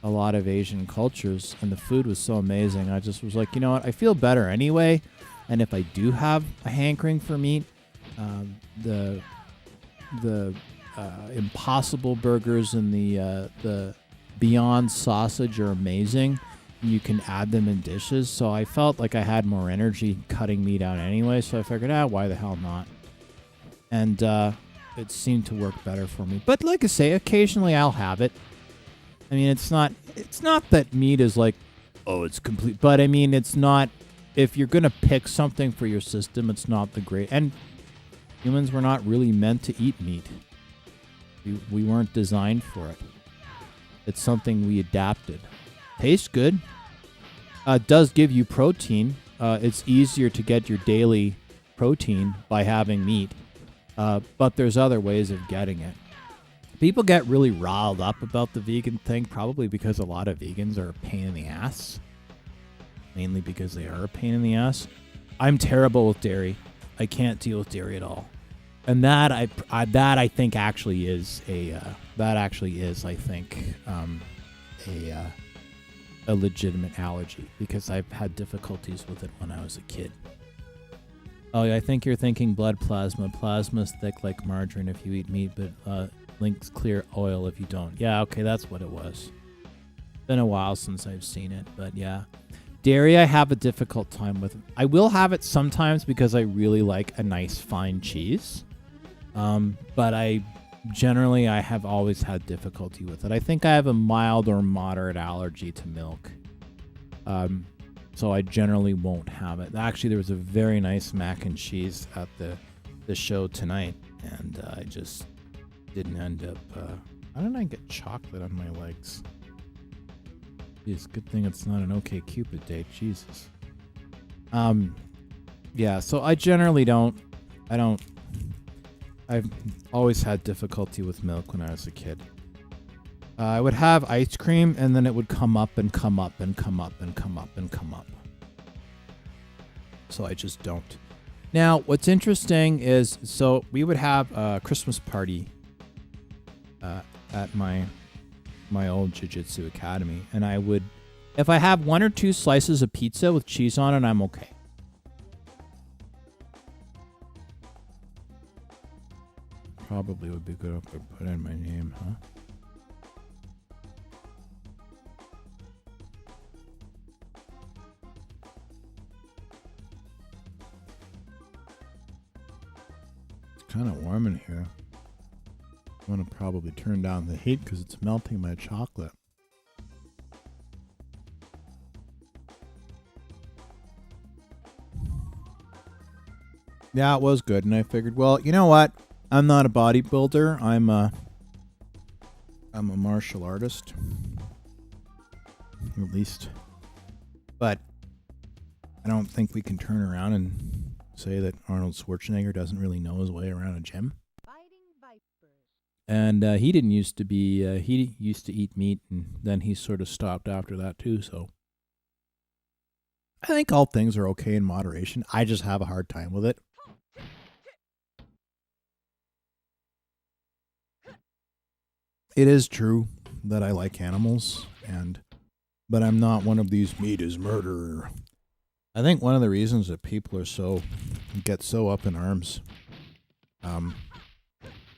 Speaker 2: a lot of Asian cultures, and the food was so amazing. I just was like, you know what? I feel better anyway, and if I do have a hankering for meat, the Impossible Burgers and the Beyond Sausage are amazing. You can add them in dishes, so I felt like I had more energy cutting meat out anyway, so I figured, why the hell not? And it seemed to work better for me. But like I say, occasionally I'll have it. I mean, it's not that meat is like, it's complete, but I mean, it's not, if you're going to pick something for your system, it's not the great, and humans were not really meant to eat meat. We weren't designed for it. It's something we adapted. Tastes good. Does give you protein. It's easier to get your daily protein by having meat. But there's other ways of getting it. People get really riled up about the vegan thing, probably because a lot of vegans are a pain in the ass. Mainly because they are a pain in the ass. I'm terrible with dairy. I can't deal with dairy at all. And that I think actually is a legitimate allergy, because I've had difficulties with it when I was a kid. Oh, I think you're thinking blood plasma. Plasma's thick like margarine if you eat meat, but links clear oil if you don't. Yeah, okay, that's what it was. Been a while since I've seen it, but yeah. Dairy I have a difficult time with. I will have it sometimes because I really like a nice fine cheese. But I have always had difficulty with it. I think I have a mild or moderate allergy to milk. So I generally won't have it. Actually, there was a very nice mac and cheese at the show tonight, and I just didn't end up... how did I get chocolate on my legs? Jeez, good thing it's not an OK Cupid date. Jesus. Yeah, so I generally don't... I've always had difficulty with milk when I was a kid. I would have ice cream, and then it would come up and come up and come up and come up and come up. So I just don't. Now, what's interesting is, so we would have a Christmas party at my old jiu-jitsu academy, and I would, if I have 1 or 2 slices of pizza with cheese on it, I'm okay. Probably would be good if I put in my name, huh? It's kind of warm in here. I'm going to probably turn down the heat because it's melting my chocolate. Yeah, it was good, and I figured, well, you know what? I'm not a bodybuilder. I'm a martial artist, at least. But I don't think we can turn around and say that Arnold Schwarzenegger doesn't really know his way around a gym.
Speaker 3: Fighting vipers.
Speaker 2: And he didn't used to be. He used to eat meat, and then he sort of stopped after that too. So I think all things are okay in moderation. I just have a hard time with it. It is true that I like animals, but I'm not one of these meat is murder. I think one of the reasons that people are get so up in arms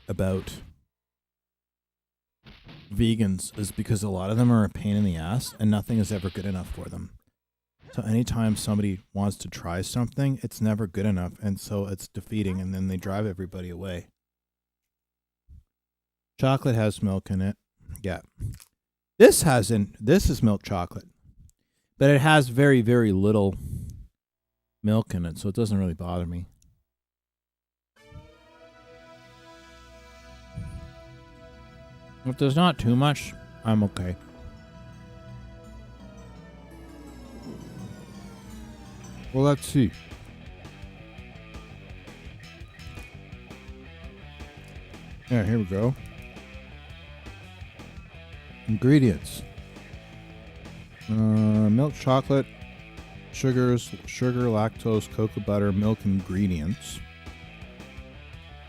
Speaker 2: about vegans is because a lot of them are a pain in the ass and nothing is ever good enough for them. So anytime somebody wants to try something, it's never good enough, and so it's defeating, and then they drive everybody away. Chocolate has milk in it. Yeah. This is milk chocolate. But it has very, very little milk in it, so it doesn't really bother me. If there's not too much, I'm okay. Well, let's see. Yeah, here we go. Ingredients. Milk chocolate, sugar, lactose, cocoa butter, milk ingredients.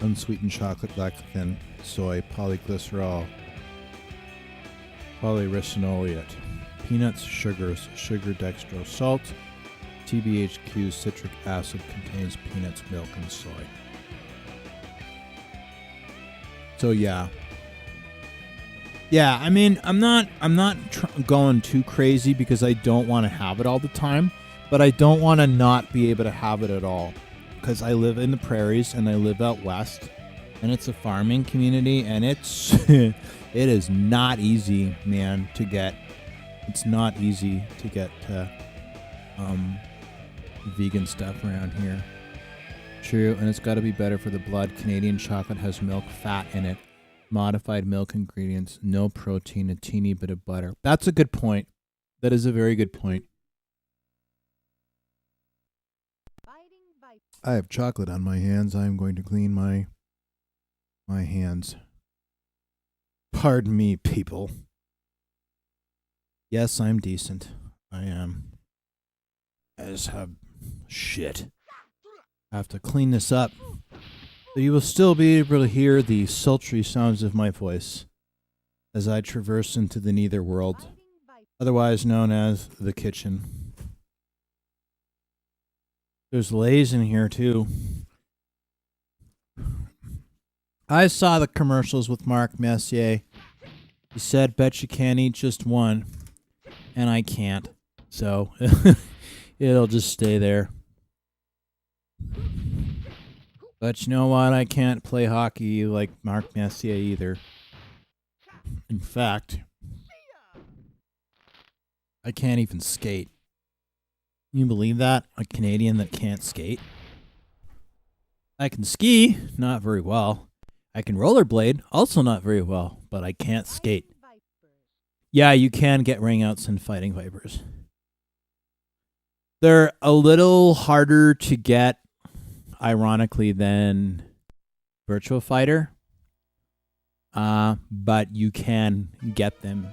Speaker 2: Unsweetened chocolate, lecithin, soy, polyglycerol, polyricinoleate, peanuts, sugars, sugar, dextrose, salt, TBHQ, citric acid, contains peanuts, milk, and soy. So yeah. Yeah, I mean, I'm not going too crazy because I don't want to have it all the time, but I don't want to not be able to have it at all because I live in the prairies and I live out west, and it's a farming community, and it's it is not easy, man, to get. It's not easy to get vegan stuff around here. True, and it's got to be better for the blood. Canadian chocolate has milk fat in it. Modified milk ingredients, no protein, a teeny bit of butter. That's a good point. That is a very good point. I have chocolate on my hands. I am going to clean my hands. Pardon me, people. Yes, I'm decent. I am. I just have shit. I have to clean this up. But you will still be able to hear the sultry sounds of my voice as I traverse into the nether world, otherwise known as the kitchen. There's Lay's in here too. I saw the commercials with Mark Messier. He said, bet you can't eat just one. And I can't. So it'll just stay there. But you know what? I can't play hockey like Mark Messier either. In fact, I can't even skate. Can you believe that? A Canadian that can't skate? I can ski, not very well. I can rollerblade, also not very well, but I can't skate. Yeah, you can get ringouts in Fighting Vipers. They're a little harder to get, ironically, than Virtua Fighter, but you can get them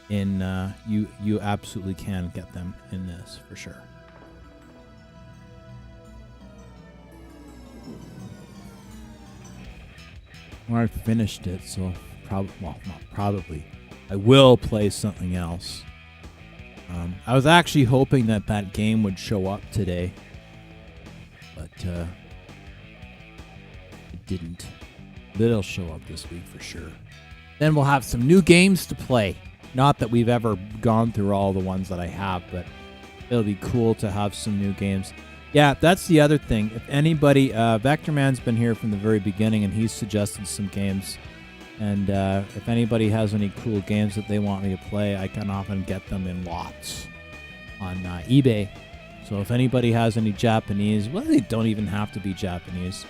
Speaker 2: in. You absolutely can get them in this for sure. Well, I finished it, so probably I will play something else. I was actually hoping that game would show up today, but it didn't. But it'll show up this week for sure. Then we'll have some new games to play. Not that we've ever gone through all the ones that I have, but it'll be cool to have some new games. Yeah, that's the other thing. If anybody, Vectorman's been here from the very beginning, and he's suggested some games. And if anybody has any cool games that they want me to play, I can often get them in lots on eBay. So if anybody has any Japanese, well, they don't even have to be Japanese.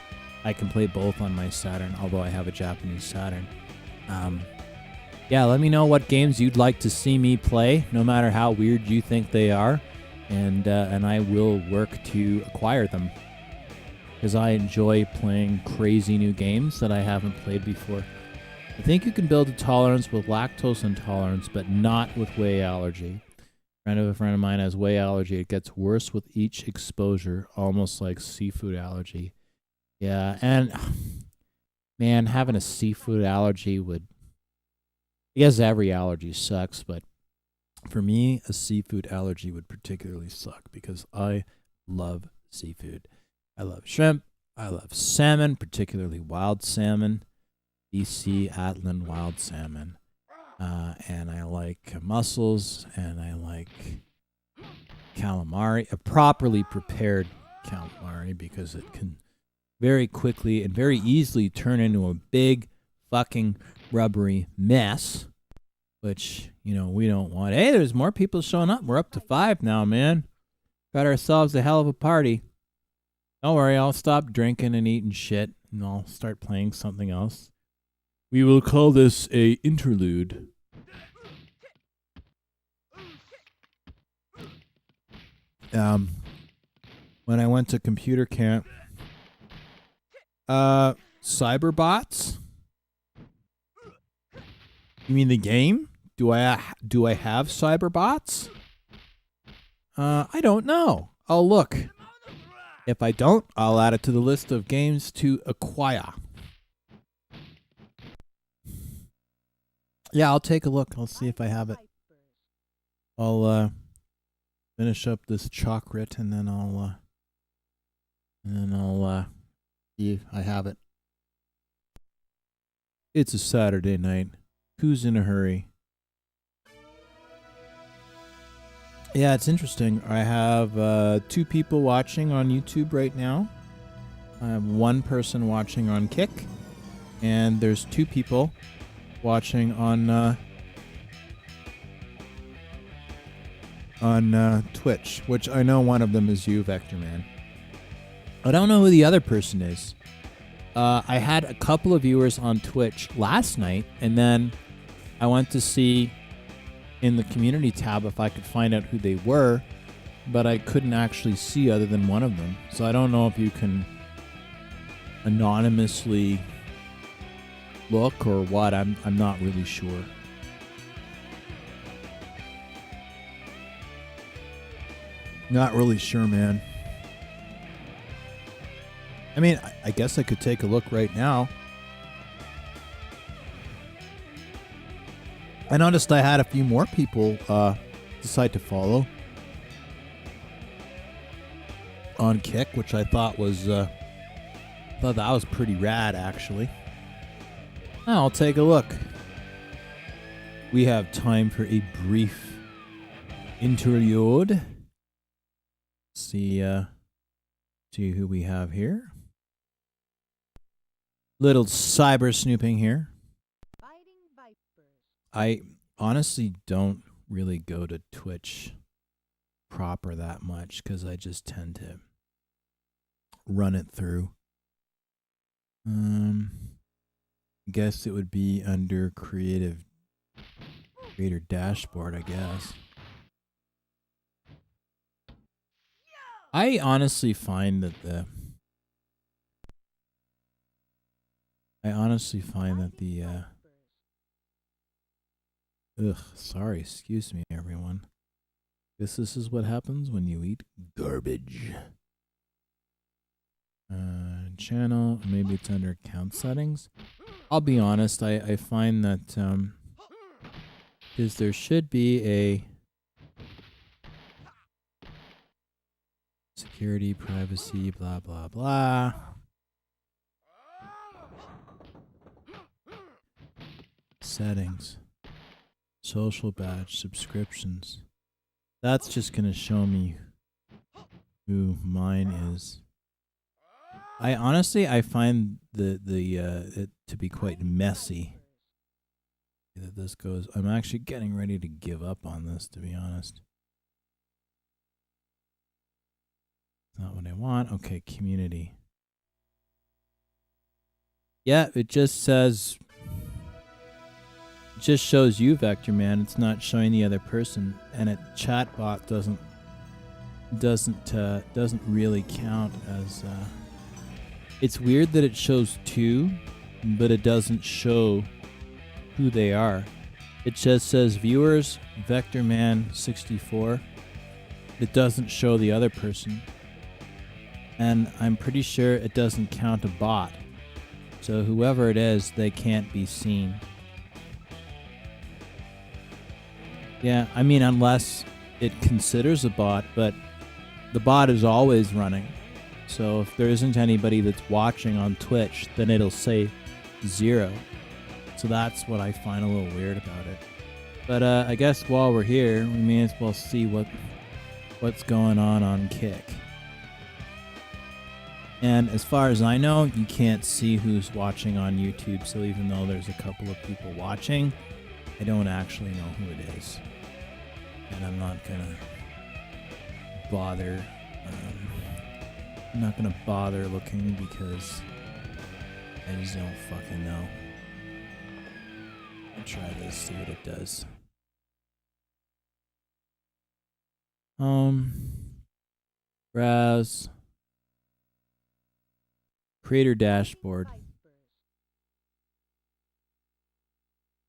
Speaker 2: I can play both on my Saturn, although I have a Japanese Saturn. Yeah, let me know what games you'd like to see me play, no matter how weird you think they are, and I will work to acquire them. Because I enjoy playing crazy new games that I haven't played before. I think you can build a tolerance with lactose intolerance, but not with whey allergy. A friend of mine has whey allergy. It gets worse with each exposure, almost like seafood allergy. Yeah, and man, having a seafood allergy would... I guess every allergy sucks, but for me, a seafood allergy would particularly suck because I love seafood. I love shrimp. I love salmon, particularly wild salmon, BC Atlan wild salmon. And I like mussels, and I like calamari, a properly prepared calamari, because it can very quickly and very easily turn into a big fucking rubbery mess, which, you know, we don't want. Hey, there's more people showing up. We're up to 5 now, man. Got ourselves a hell of a party. Don't worry, I'll stop drinking and eating shit, and I'll start playing something else. We will call this a interlude. When I went to computer camp, cyberbots? You mean the game? Do I have cyberbots? I don't know. I'll look. If I don't, I'll add it to the list of games to acquire. Yeah, I'll take a look. I'll see if I have it. I'll finish up this chocolate, and then I'll see if I have it. It's a Saturday night. Who's in a hurry? Yeah, it's interesting. I have 2 people watching on YouTube right now. I have 1 person watching on Kick, and there's 2 people watching on Twitch, which I know one of them is you, Vector Man. I don't know who the other person is. I had a couple of viewers on Twitch last night, and then I went to see in the community tab if I could find out who they were, but I couldn't actually see other than one of them. So I don't know if you can anonymously look or what. I'm not really sure. Not really sure, man. I mean, I guess I could take a look right now. I noticed I had a few more people decide to follow on Kick, which I thought was pretty rad, actually. I'll take a look. We have time for a brief interlude. See who we have here. Little cyber snooping here. I honestly don't really go to Twitch proper that much because I just tend to run it through. I guess it would be under creator dashboard, I guess. I honestly find that the sorry, excuse me, everyone. This is what happens when you eat garbage. Channel, maybe it's under account settings. I'll be honest, I find that because there should be a security, privacy, blah, blah, blah. Settings. Social badge, subscriptions. That's just going to show me who mine is. I find it to be quite messy. That this goes. I'm actually getting ready to give up on this, to be honest. Not what I want. Okay, community. Yeah, it just says. It just shows you, Vector Man. It's not showing the other person, and a chatbot doesn't really count as. It's weird that it shows two, but it doesn't show who they are. It just says viewers, Vector Man 64. It doesn't show the other person. And I'm pretty sure it doesn't count a bot. So whoever it is, they can't be seen. Yeah, I mean, unless it considers a bot, but the bot is always running. So if there isn't anybody that's watching on Twitch, then it'll say 0. So that's what I find a little weird about it. But I guess while we're here, we may as well see what's going on Kick. And as far as I know, you can't see who's watching on YouTube. So even though there's a couple of people watching, I don't actually know who it is. And I'm not gonna bother. I'm not gonna bother looking because I just don't fucking know. I'll try this, see what it does. Browse. Creator dashboard.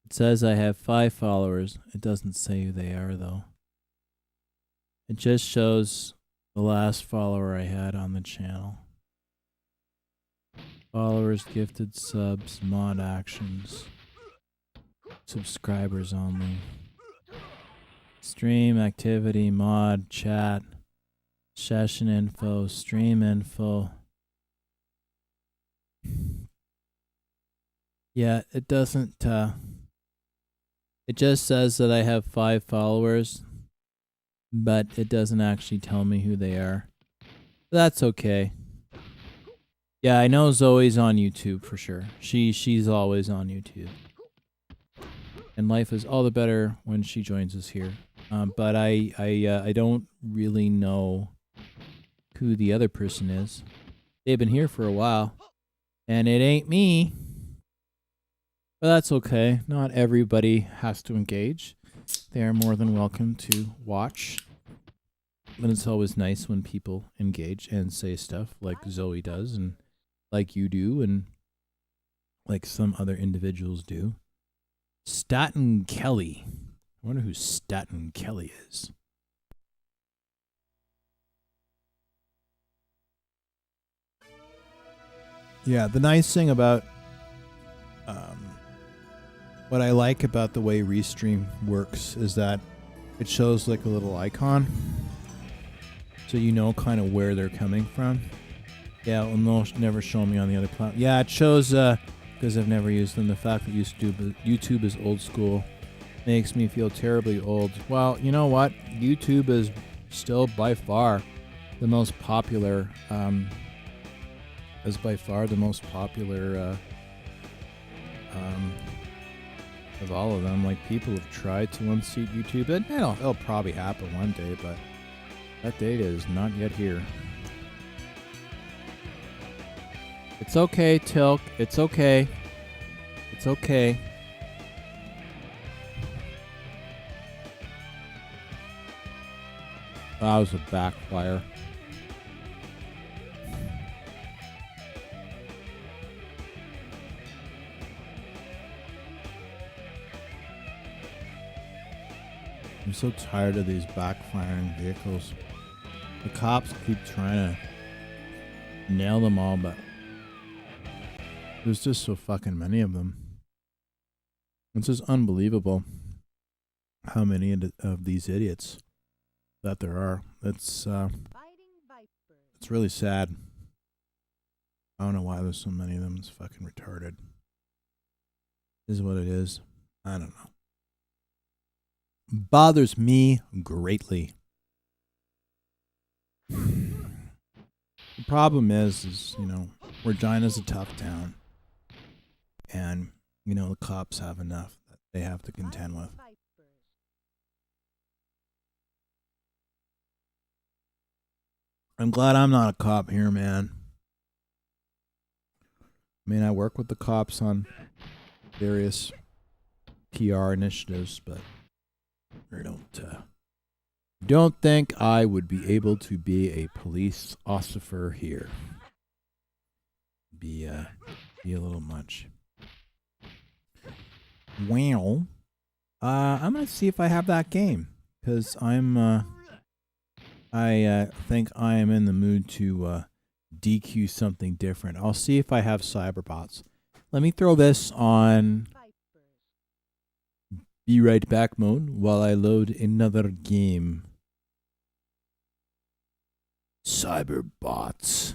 Speaker 2: It says I have 5 followers. It doesn't say who they are though. It just shows the last follower I had on the channel. Followers, gifted subs, mod actions, subscribers only. Stream activity, mod, chat, session info, stream info. Yeah, it doesn't, it just says that I have 5 followers, but it doesn't actually tell me who they are. That's okay. Yeah, I know Zoe's on YouTube for sure. She's always on YouTube. And life is all the better when she joins us here. But I don't really know who the other person is. They've been here for a while. And it ain't me. But that's okay. Not everybody has to engage. They are more than welcome to watch. But it's always nice when people engage and say stuff like Zoe does and like you do and like some other individuals do. Staten Kelly. I wonder who Staten Kelly is. Yeah, the nice thing about what I like about the way Restream works is that it shows like a little icon, so you know kind of where they're coming from. Yeah, it will never show me on the other platform. Yeah, it shows because I've never used them. The fact that YouTube is old school makes me feel terribly old. Well, you know what? YouTube is still by far the most popular. Of all of them. Like, people have tried to unseat YouTube, and it'll probably happen one day, but that data is not yet here. It's okay, Tilk. It's okay. It's okay. That was a backfire. I'm so tired of these backfiring vehicles. The cops keep trying to nail them all, but there's just so fucking many of them. It's just unbelievable how many of these idiots that there are. It's really sad. I don't know why there's so many of them. It's fucking retarded. Is what it is. I don't know. Bothers me greatly. The problem is, you know, Regina's a tough town. And, you know, the cops have enough that they have to contend with. I'm glad I'm not a cop here, man. I mean, I work with the cops on various PR initiatives, but I don't think I would be able to be a police officer here. Be a little much. Well, I'm gonna see if I have that game because I think I am in the mood to DQ something different. I'll see if I have cyberbots. Let me throw this on be right back mode while I load another game. Cyberbots.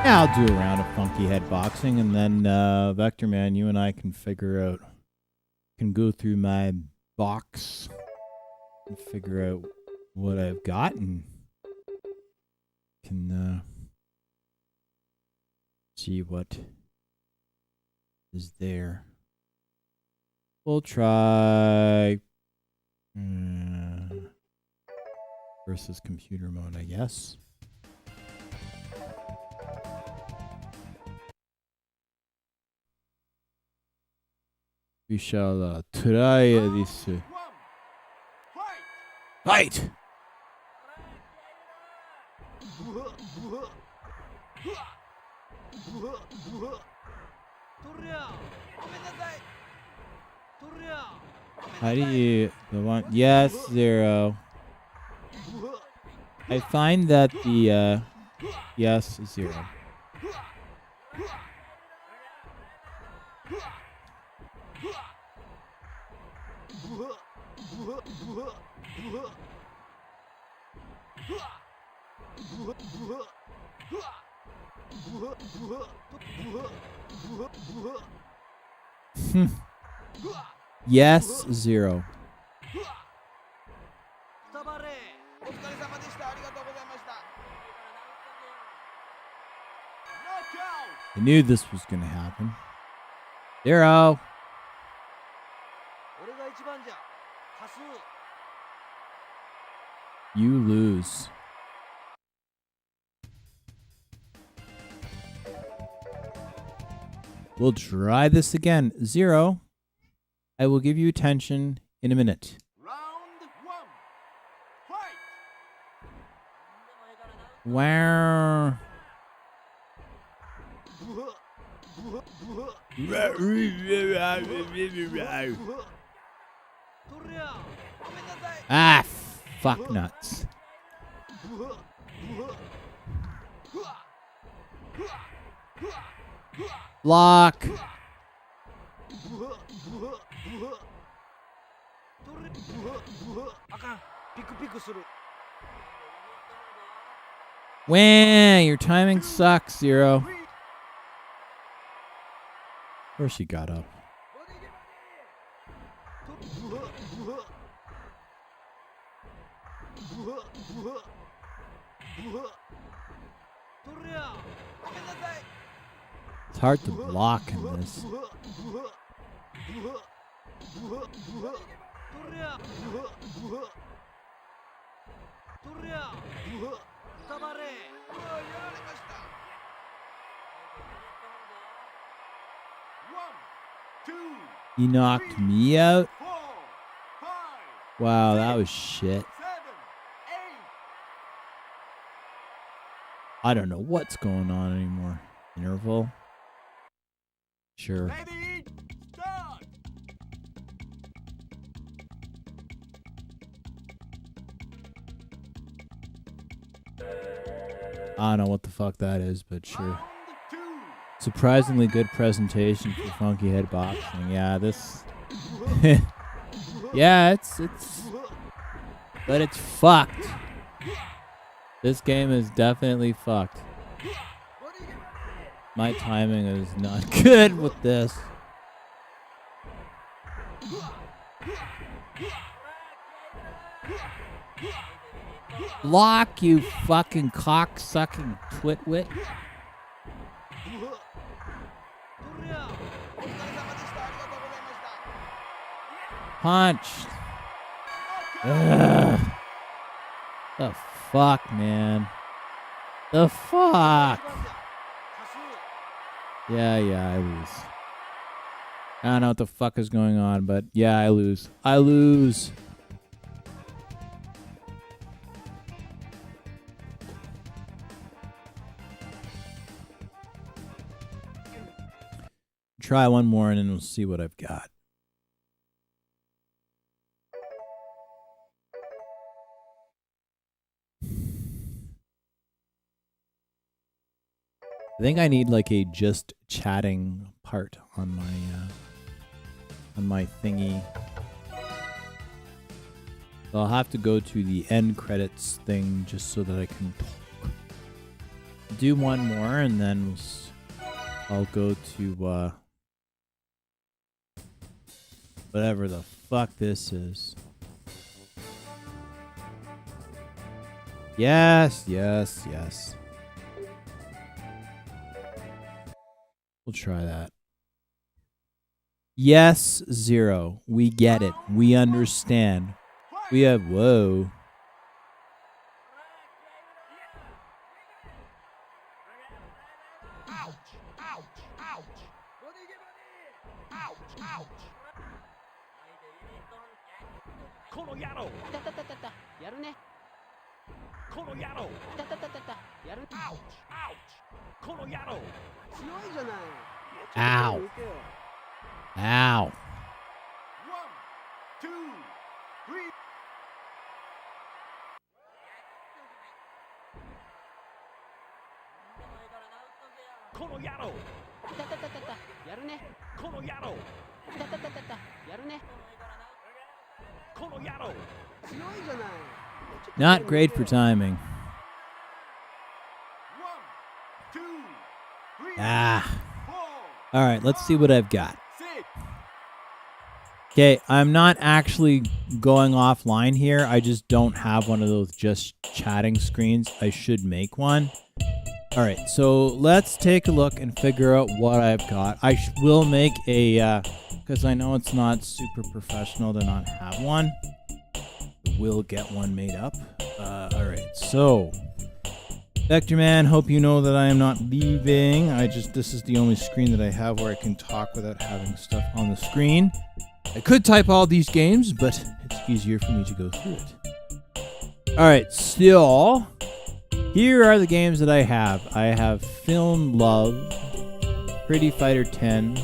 Speaker 2: Yeah, I'll do a round of funky head boxing, and then Vector Man, you and I can figure out, can go through my box and figure out what I've got, and can see what is there. We'll try versus computer mode, I guess. We shall try this. Fight! How do you go on? Yes, 0. I find that the yes, 0. Yes, 0. I knew this was going to happen. 0. You lose. We'll try this again. 0. I will give you attention in a minute.
Speaker 4: Round 1. Fight!
Speaker 2: Wow. Ah, fuck nuts. Block. Wah, your timing sucks, 0. Of course he got up. It's hard to block in this. He knocked me out? Wow, that was shit. I don't know what's going on anymore. Interval? Sure. I don't know what the fuck that is, but sure. Surprisingly good presentation for funky head boxing. Yeah, this. Yeah, it's. But it's fucked. This game is definitely fucked. My timing is not good with this. Block, you fucking cock-sucking twitwit. Punch. Ugh. The fuck, man. The fuck. Yeah, I lose. I don't know what the fuck is going on, but yeah, I lose. I lose. Try one more and then we'll see what I've got. I think I need like a just chatting part on my thingy. So I'll have to go to the end credits thing just so that I can talk. do one more, and then I'll go to whatever the fuck this is. Yes, yes, yes. We'll try that. Yes, Zero. We get it. We understand. We have... Whoa.
Speaker 4: Ouch! Ouch! Ouch! Ouch! Ouch! この野郎
Speaker 5: たたたたたやるね
Speaker 4: この野郎
Speaker 5: たたたたたやる
Speaker 4: Ouch! Ouch! この野郎
Speaker 5: 強いじゃない
Speaker 2: Ow.
Speaker 5: ちょっと抜けよ
Speaker 2: Ow.
Speaker 4: 1 2 3この野郎
Speaker 5: たたたたたやるね
Speaker 4: この野郎
Speaker 5: たたたたたやるね
Speaker 4: この野郎
Speaker 5: 強いじゃないちょっと
Speaker 2: Not great for
Speaker 5: 抜けよ
Speaker 2: timing.
Speaker 4: 1 2 3
Speaker 2: Ah.
Speaker 4: 4
Speaker 2: All right, let's see what I've got.
Speaker 4: 6
Speaker 2: Okay, I'm not actually going offline here. I just don't have one of those just chatting screens. I should make one. All right, so let's take a look and figure out what I've got. I will make a, because I know it's not super professional to not have one. I will get one made up. All right, so Vector Man, hope you know that I am not leaving. This is the only screen that I have where I can talk without having stuff on the screen. I could type all these games, but it's easier for me to go through it. All right, still, here are the games that I have. I have Film Love, Pretty Fighter 10, I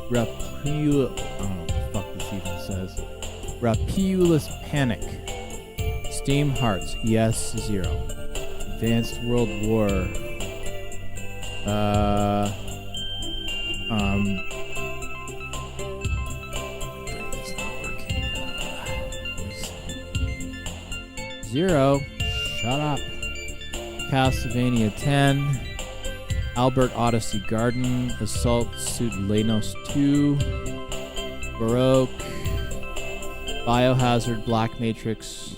Speaker 2: don't know what the fuck this even says. Rapulous Panic, Steam Hearts, Yes Zero, Advanced World War, it's not working. Zero, shut up. Castlevania 10, Albert Odyssey Garden, Assault Suit Lenos 2, Baroque, Biohazard Black Matrix,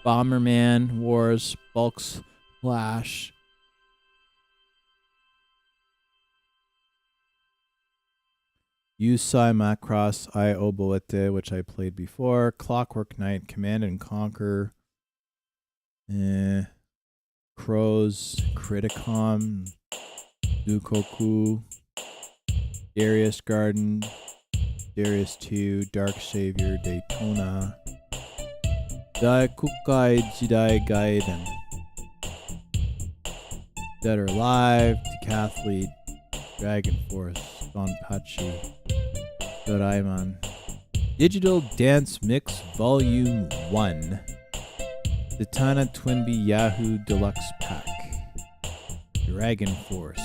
Speaker 2: Bomberman Wars, Bulk Splash, Yusai Macross I Oboete, which I played before, Clockwork Knight, Command and Conquer, Crows, Criticom, Dukoku, Darius Garden, Darius 2, Dark Savior, Daytona, Daikukai Jidai Gaiden, Dead or Alive, Decathlete, Dragon Force, Gonpachi, Doraemon, Digital Dance Mix Volume 1, Zatanna Twinbee Yahoo Deluxe Pack, Dragon Force,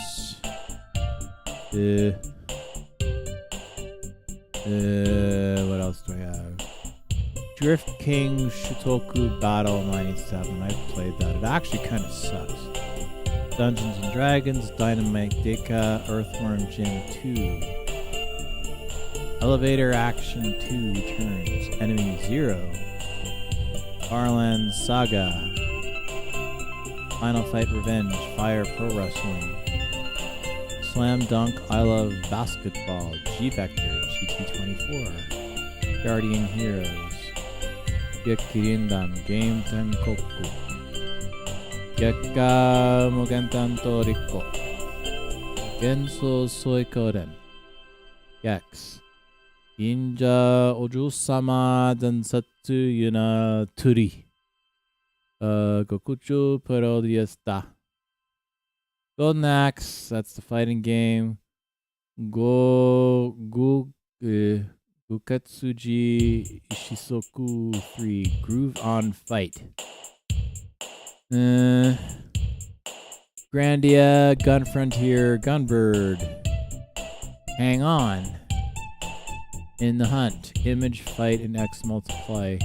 Speaker 2: what else do I have? Drift King Shutoku Battle 97. I've played that. It actually kind of sucks. Dungeons and Dragons, Dynamite Deka, Earthworm Jim 2. Elevator Action 2 returns. Enemy 0. Farland Saga. Final Fight Revenge. Fire Pro Wrestling. Slam Dunk I Love Basketball. G-Vector. GT24. Guardian Heroes. Gekkirindan Game Tenkoku. Gekka Mugentan Toriko. Genso Soikoden. Gex. Ninja Oju-sama Dansatsu Yuna Turi. Gokuchu Parodiesta. Golden Axe, that's the fighting game. Gukatsuji Ishisoku 3. Groove on Fight. Grandia, Gun Frontier, Gunbird. Hang On. In the Hunt. Image, Fight, and X Multiply.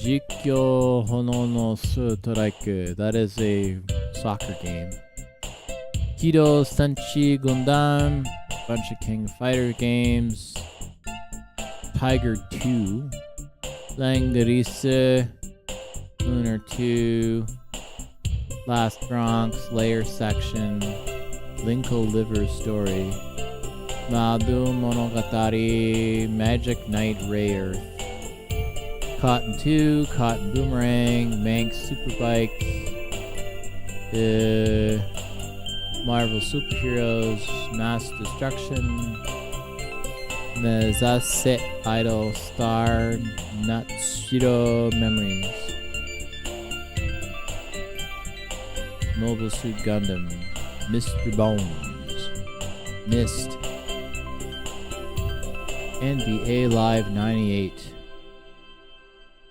Speaker 2: Jikyo Hono no Strike. That is a soccer game. Kido Senshi Gundam. Bunch of King Fighter games. Tiger 2. Langarise. Lunar 2. Last Bronx. Layer Section. Linko Liver Story. Madu Monogatari. Magic Knight Ray Earth. Cotton 2, Cotton Boomerang, Manx Superbike, Marvel Superheroes, Mass Destruction, Nezaset Idol Star, Natsudo Memories, Mobile Suit Gundam, Mr. Bones, Mist, NBA Live 98.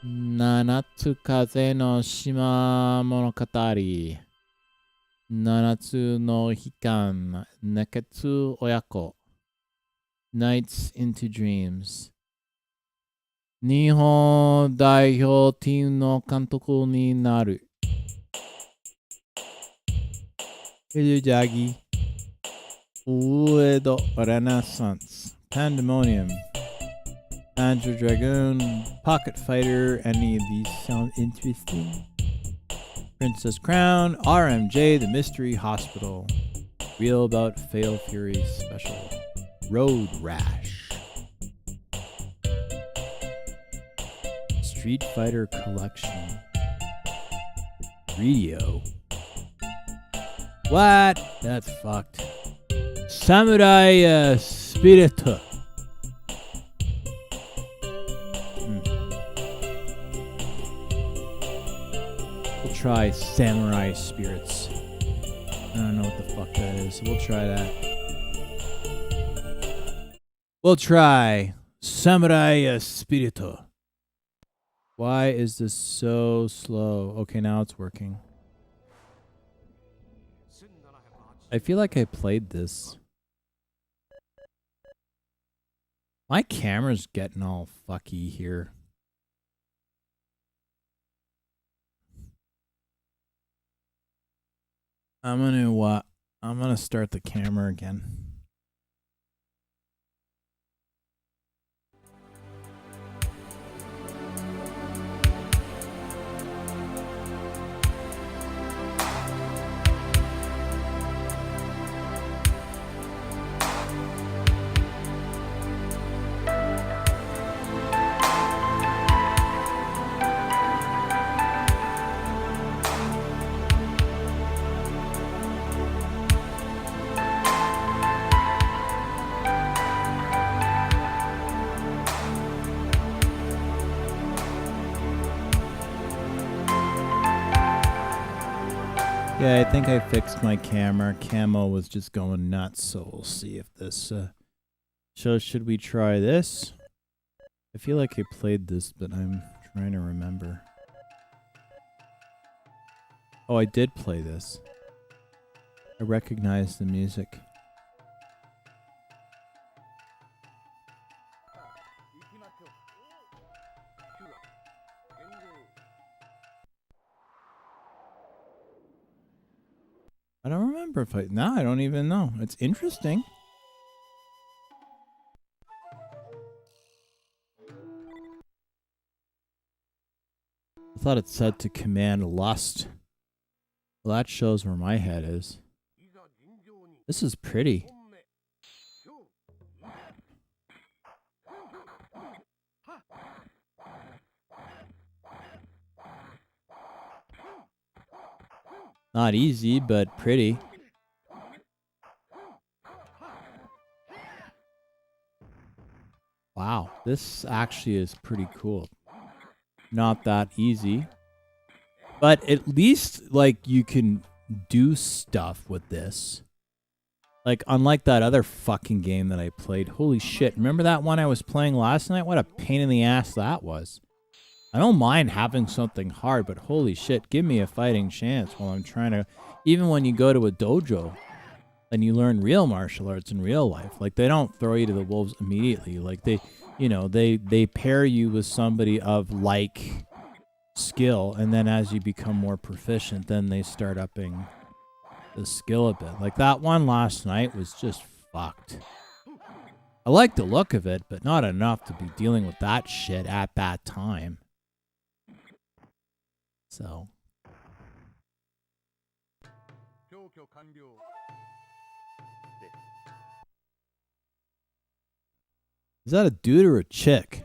Speaker 2: Nanatsu Kaze no Shima Monogatari. Nanatsu no Hikan. Neketsu Oyako. Nights into Dreams. Nihon Daihyo Team no Kantoku ni naru. Hello, Jaggy. Uedo Renaissance. Pandemonium. Panzer Dragoon, Pocket Fighter, any of these sound interesting? Princess Crown, RMJ, The Mystery Hospital, Real About Fatal Fury Special, Road Rash, Street Fighter Collection, Radio. What? That's fucked. Samurai Spirit. Try Samurai Spirits. I don't know what the fuck that is. We'll try that. We'll try Samurai Spirito. Why is this so slow? Okay, now it's working. I feel like I played this. My camera's getting all fucky here. I'm gonna start the camera again. Yeah, I think I fixed my camera. Camo was just going nuts, so we'll see if this should we try this? I feel like I played this, but I'm trying to remember. Oh, I did play this. I recognize the music. I don't remember if I... No, I don't even know. It's interesting. I thought it said to command lust. Well, that shows where my head is. This is pretty. Not easy, but pretty. Wow, this actually is pretty cool. Not that easy. But at least, like, you can do stuff with this. Like, unlike that other fucking game that I played. Holy shit, remember that one I was playing last night? What a pain in the ass that was. I don't mind having something hard, but holy shit, give me a fighting chance while I'm trying to... Even when you go to a dojo and you learn real martial arts in real life, like, they don't throw you to the wolves immediately. Like, they, you know, they pair you with somebody of like skill, and then as you become more proficient, then they start upping the skill a bit. Like that one last night was just fucked. I like the look of it, but not enough to be dealing with that shit at that time. So. Is that a dude or a chick?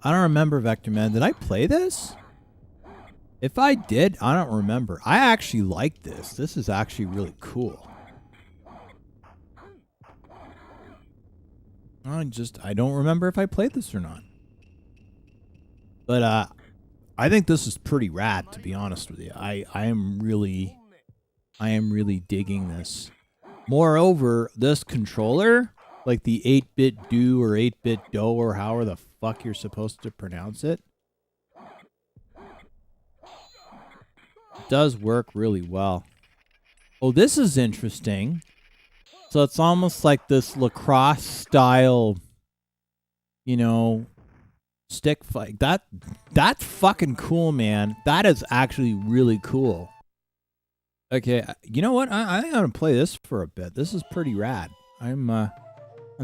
Speaker 2: I don't remember, Vector Man. Did I play this? If I did, I don't remember. I actually like this. This is actually really cool. I don't remember if I played this or not. But I think this is pretty rad, to be honest with you. I am really digging this. Moreover, this controller, like the 8-bit do or 8-bit do or however the fuck you're supposed to pronounce it, does work really well. Oh, this is interesting. So it's almost like this lacrosse style, you know, stick fight. That's fucking cool, man. That is actually really cool. Okay, you know what? I think I'm gonna play this for a bit. This is pretty rad. I'm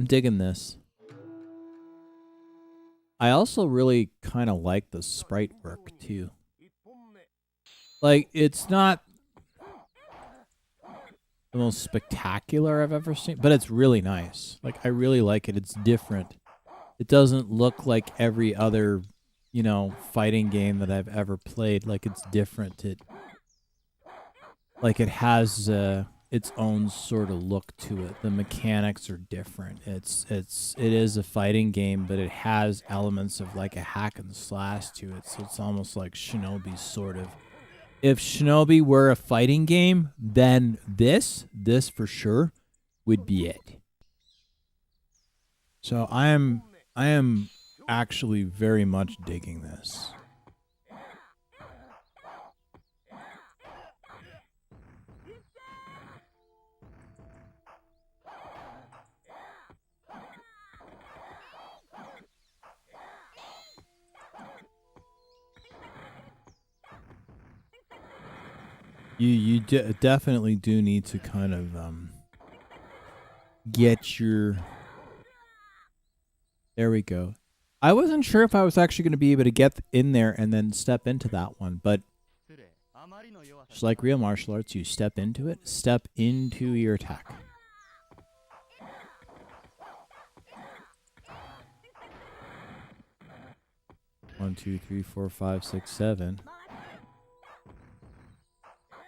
Speaker 2: digging this. I also really kind of like the sprite work too. Like, it's not the most spectacular I've ever seen, but it's really nice. Like, I really like it. It's different. It doesn't look like every other, you know, fighting game that I've ever played. Like, it's different. It has its own sort of look to it. The mechanics are different. It is a fighting game, but it has elements of like a hack and slash to it. So it's almost like Shinobi sort of. If Shinobi were a fighting game, then this for sure would be it. So I am actually very much digging this. You definitely do need to kind of get your... There we go. I wasn't sure if I was actually going to be able to get in there and then step into that one, but just like real martial arts, you step into it, step into your attack. One, two, three, four, five, six, 7.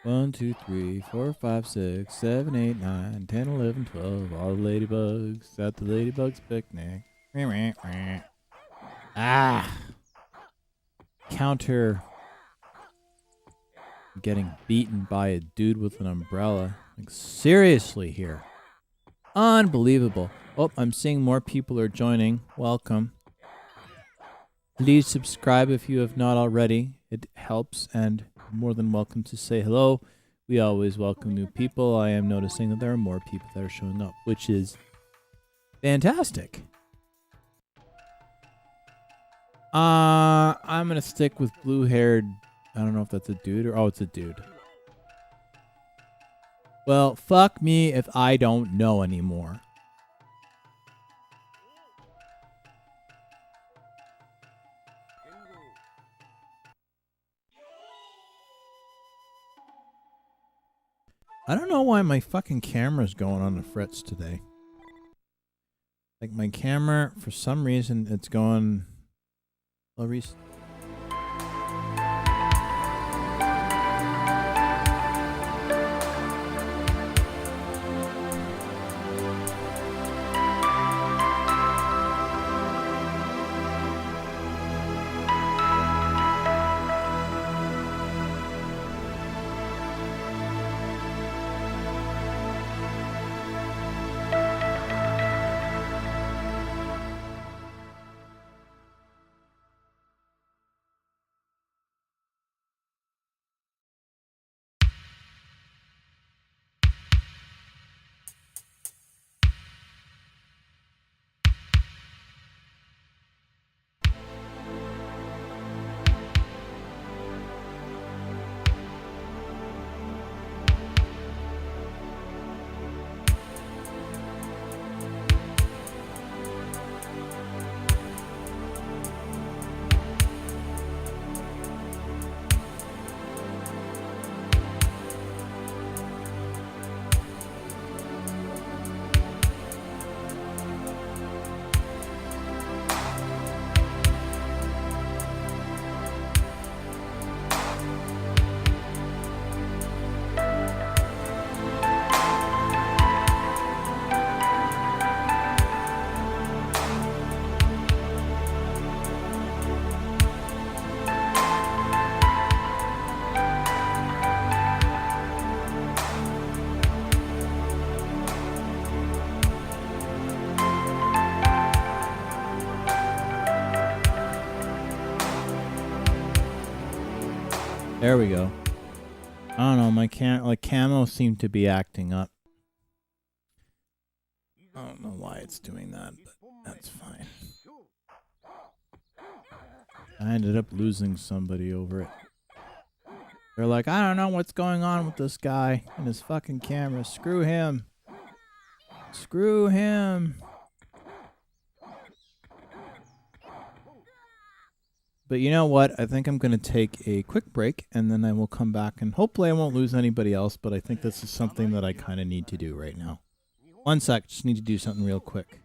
Speaker 2: 1, 2, 3, 4, 5, 6, 7, 8, 9, 10, 11, 12. All the ladybugs at the ladybugs picnic. Ah! Counter. Getting beaten by a dude with an umbrella. Like, seriously here. Unbelievable. Oh, I'm seeing more people are joining. Welcome. Please subscribe if you have not already. It helps, and more than welcome to say hello. We always welcome new people. I am noticing that there are more people that are showing up, which is fantastic. I'm gonna stick with blue-haired. I don't know if that's a dude or... Oh, it's a dude. Well, fuck me if I don't know anymore. I don't know why my fucking camera's going on the fritz today. Like, my camera, for some reason, it's going... There we go. I don't know, my camo seemed to be acting up. I don't know why it's doing that, but that's fine. I ended up losing somebody over it. They're like, I don't know what's going on with this guy and his fucking camera. Screw him. Screw him. But you know what? I think I'm going to take a quick break and then I will come back and hopefully I won't lose anybody else, but I think this is something that I kind of need to do right now. One sec, just need to do something real quick.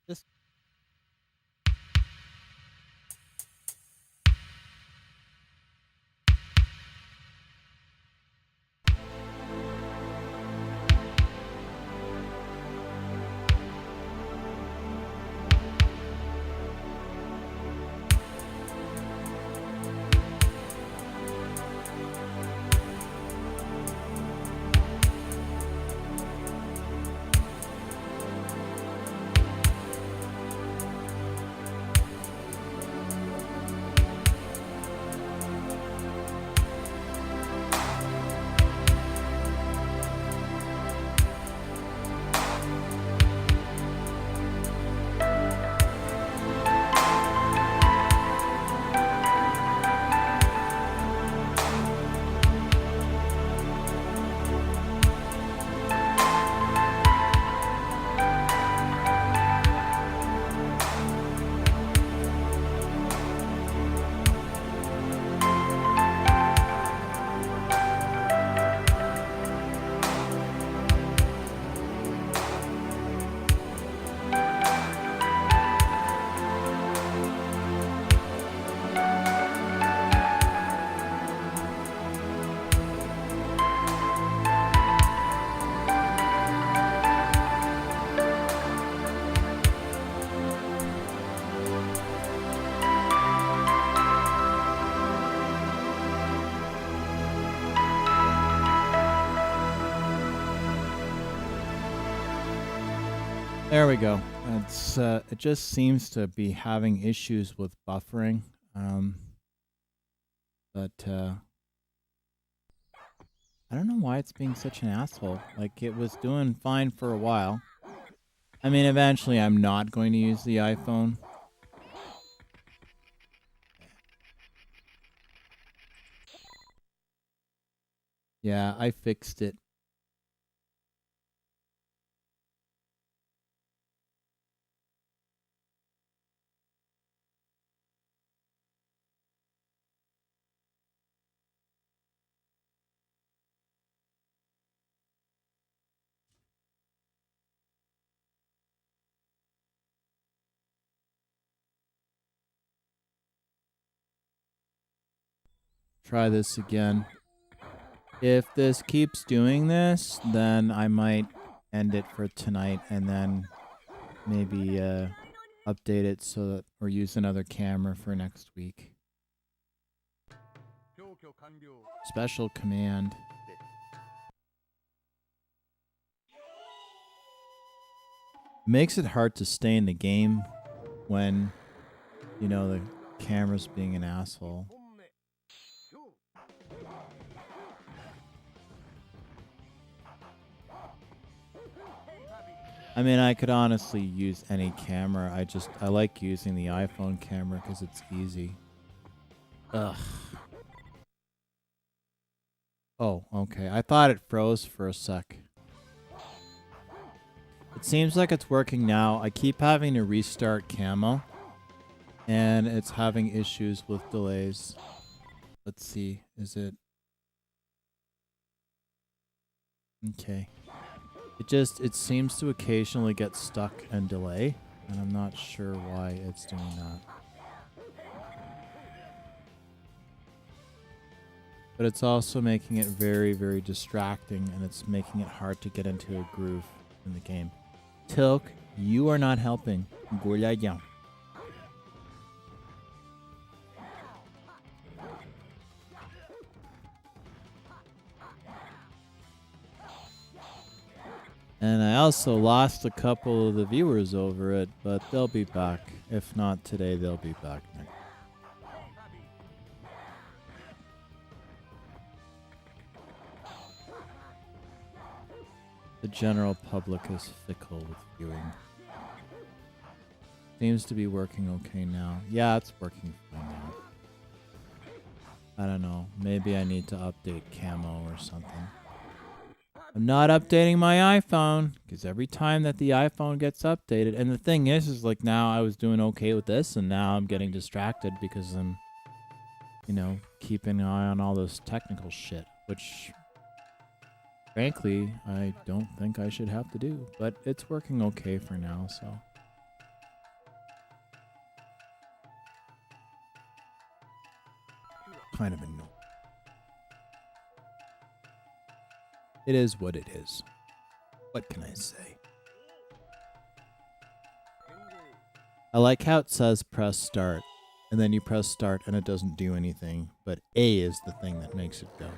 Speaker 2: This There we go. it just seems to be having issues with buffering. But I don't know why it's being such an asshole. Like, it was doing fine for a while. I mean, eventually I'm not going to use the iPhone. Yeah, I fixed it. Try this again. If this keeps doing this, then I might end it for tonight and then maybe update it so that or use another camera for next week. Special command. Makes it hard to stay in the game when, you know, the camera's being an asshole. I mean, I could honestly use any camera. I like using the iPhone camera because it's easy. Ugh. Oh, okay. I thought it froze for a sec. It seems like it's working now. I keep having to restart Camo, and it's having issues with delays. Let's see. Is it... Okay. It seems to occasionally get stuck and delay, and I'm not sure why it's doing that. But it's also making it very, very distracting, and it's making it hard to get into a groove in the game. Tilk, you are not helping. Goyayan. And I also lost a couple of the viewers over it, but they'll be back. If not today, they'll be back next. The general public is fickle with viewing. Seems to be working okay now. Yeah, it's working fine now. I don't know. Maybe I need to update Camo or something. I'm not updating my iPhone because every time that the iPhone gets updated, and the thing is like now I was doing okay with this, and now I'm getting distracted because I'm, you know, keeping an eye on all this technical shit, which frankly I don't think I should have to do, but it's working okay for now, so. Kind of annoying. It is what it is. What can I say? I like how it says press start, and then you press start and it doesn't do anything, but A is the thing that makes it go.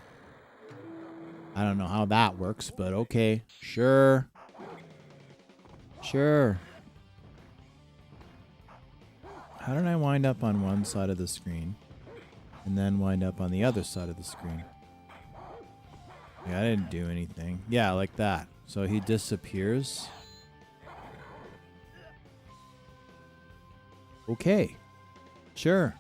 Speaker 2: I don't know how that works, but okay. Sure. Sure. How did I wind up on one side of the screen and then wind up on the other side of the screen? Yeah, I didn't do anything. Yeah, like that. So he disappears. Okay. Sure.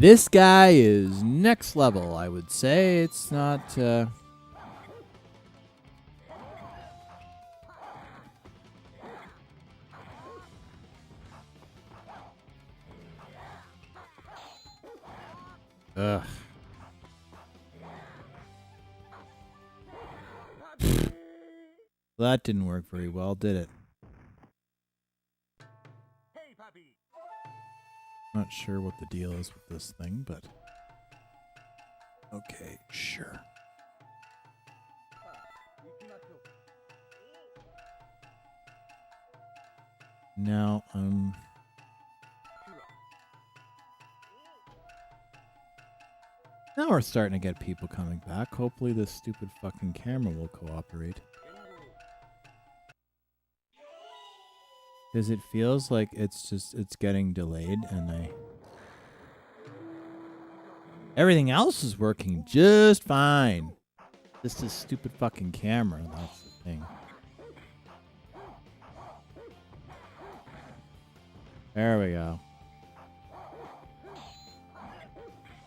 Speaker 2: This guy is next level, I would say. It's not, Ugh. That didn't work very well, did it? Not sure what the deal is with this thing, but okay, sure. Now, now we're starting to get people coming back. Hopefully this stupid fucking camera will cooperate. Because it feels like it's getting delayed and everything else is working just fine. Just this stupid fucking camera, that's the thing. There we go.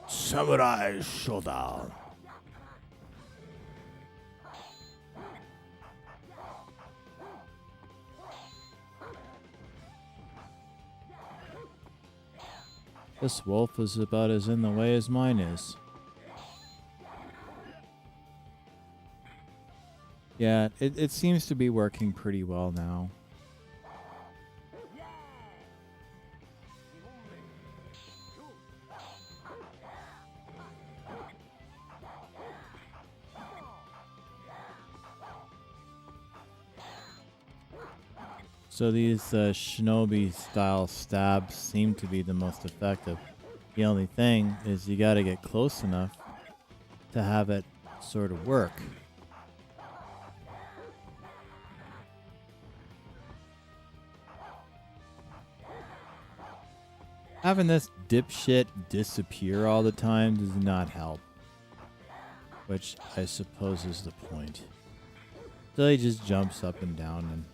Speaker 2: Samurai Showdown. This wolf is about as in the way as mine is. Yeah, it seems to be working pretty well now. So these shinobi style stabs seem to be the most effective. The only thing is you gotta get close enough to have it sort of work. Having this dipshit disappear all the time does not help. Which I suppose is the point. So he just jumps up and down and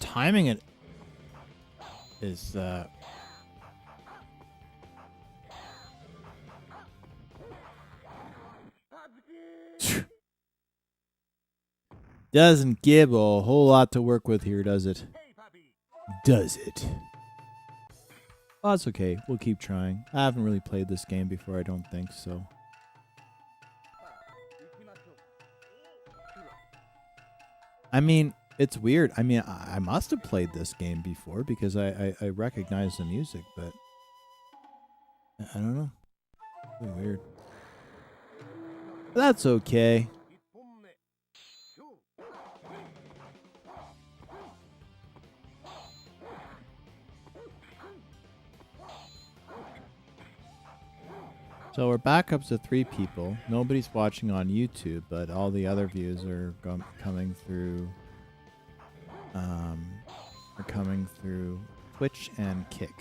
Speaker 2: timing it is doesn't give a whole lot to work with here, does it? Does it? Well, that's okay. We'll keep trying. I haven't really played this game before, I don't think so. I mean, it's weird. I mean, I must have played this game before because I recognize the music, but I don't know. Really weird. But that's okay. So we're back up to 3 people. Nobody's watching on YouTube, but all the other views are coming through. Are coming through Twitch and Kick.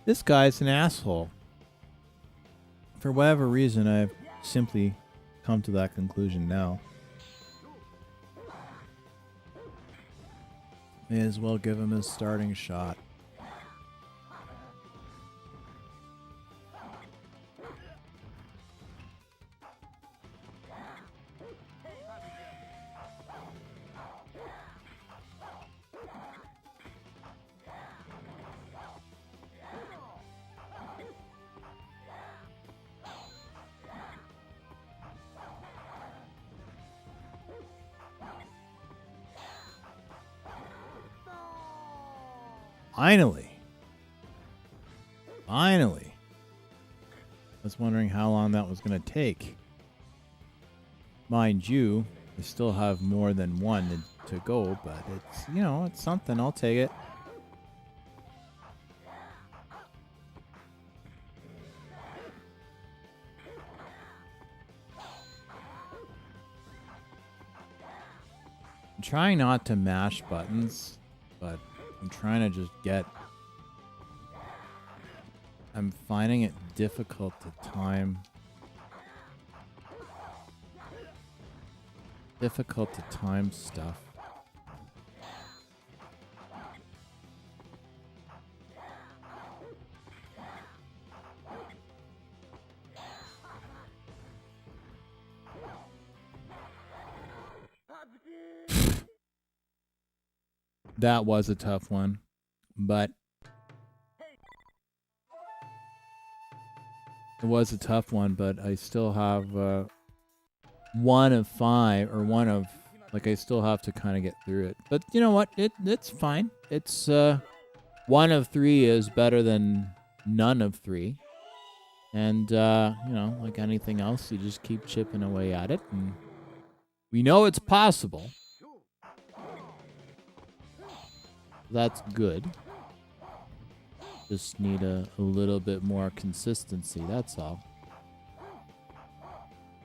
Speaker 2: This guy's an asshole. For whatever reason, I've simply come to that conclusion now. May as well give him his starting shot. Finally. I was wondering how long that was going to take. Mind you, I still have more than one to go, but it's, you know, it's something. I'll take it. I'm trying not to mash buttons, but I'm trying to just get... I'm finding it difficult to time. Difficult to time stuff. That was a tough one, but it was a tough one, but I still have 1 of 5, or 1 of, like, I still have to kind of get through it. But you know what? It's fine. It's 1 1 of 3 is better than none of 3. And, you know, like anything else, you just keep chipping away at it. And we know it's possible. That's good. Just need a little bit more consistency, that's all.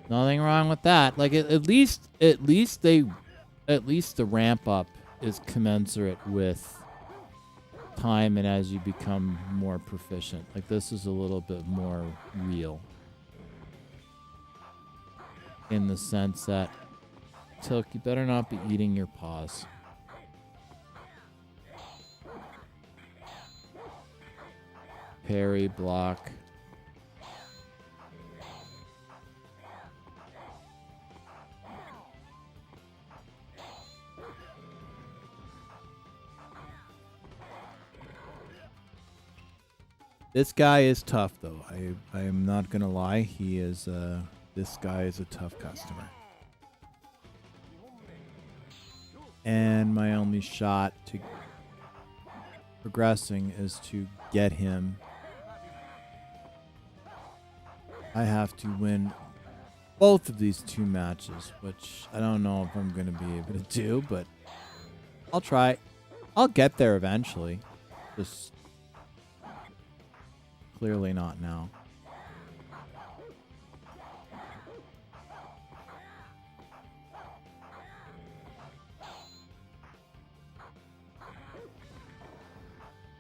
Speaker 2: Nothing wrong with that. Like, at least the ramp up is commensurate with time and as you become more proficient. Like, this is a little bit more real. In the sense that, Tilk, you better not be eating your paws. Parry, block. This guy is tough, though. I am not gonna lie. He is. This guy is a tough customer. And my only shot to progressing is to get him. I have to win both of these 2 matches, which I don't know if I'm gonna be able to do, but I'll try. I'll get there eventually. Just clearly not now.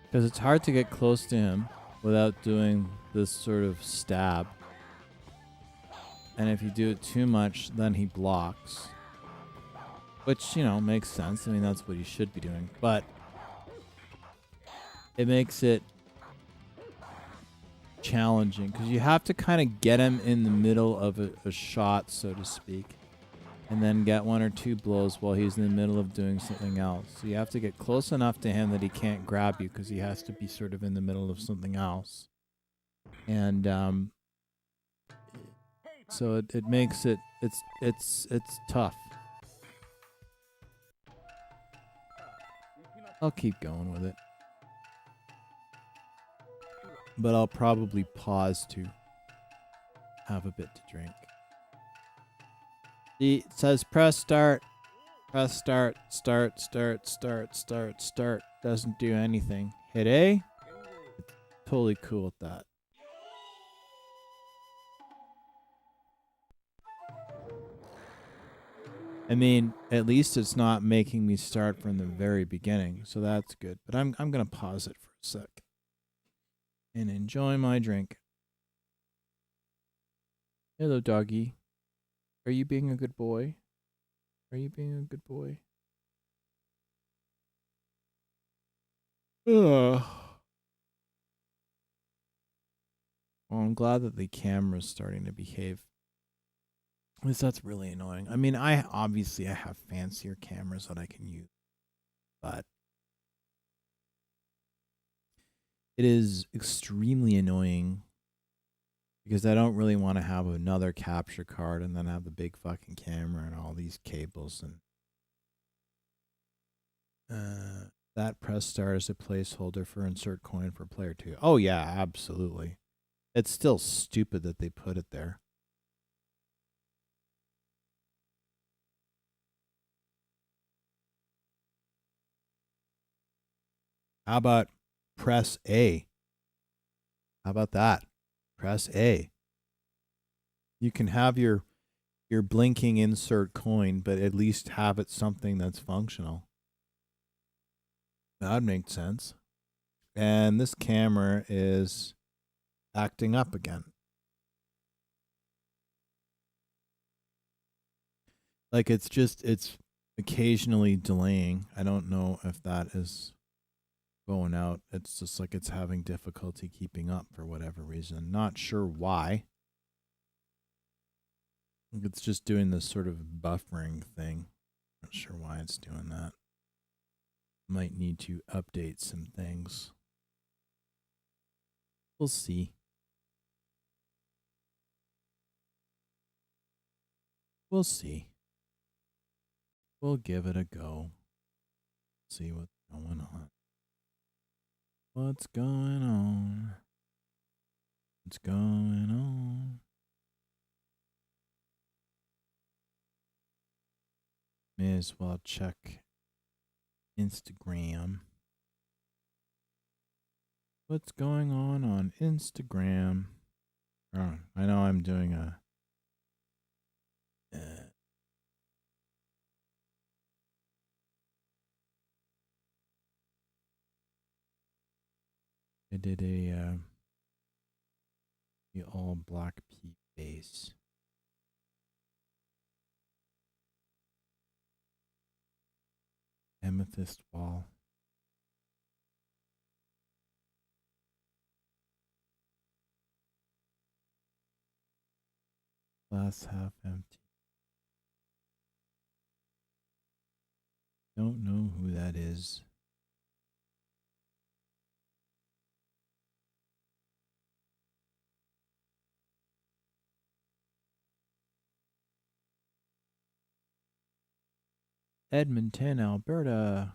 Speaker 2: Because it's hard to get close to him without doing this sort of stab. And if you do it too much, then he blocks. Which, you know, makes sense. I mean, that's what he should be doing. But it makes it challenging because you have to kind of get him in the middle of a shot, so to speak, and then get 1 or 2 blows while he's in the middle of doing something else. So you have to get close enough to him that he can't grab you because he has to be sort of in the middle of something else. And so it makes it it's tough. I'll keep going with it. But I'll probably pause to have a bit to drink. See, it says press start. Press start. Start. Doesn't do anything. Hit A. It's totally cool with that. I mean, at least it's not making me start from the very beginning, so that's good. But I'm gonna pause it for a sec and enjoy my drink. Hello, doggy. Are you being a good boy? Are you being a good boy? Ugh. Well, I'm glad that the camera's starting to behave. Because that's really annoying. I mean, I have fancier cameras that I can use. But it is extremely annoying because I don't really want to have another capture card and then have the big fucking camera and all these cables and that press start is a placeholder for insert coin for player 2. Oh yeah, absolutely. It's still stupid that they put it there. How about press A? How about that? Press A. You can have your blinking insert coin, but at least have it something that's functional. That makes sense. And this camera is acting up again. Like it's occasionally delaying. I don't know if that is going out. It's just like it's having difficulty keeping up for whatever reason. Not sure why. It's just doing this sort of buffering thing. Not sure why it's doing that. Might need to update some things. We'll see. We'll see. We'll give it a go. See what's going on. What's going on? What's going on? May as well check Instagram. What's going on Instagram? Oh, I know I'm doing a I did a the all black P base. Amethyst wall. Glass half empty. Don't know who that is. Edmonton, Alberta.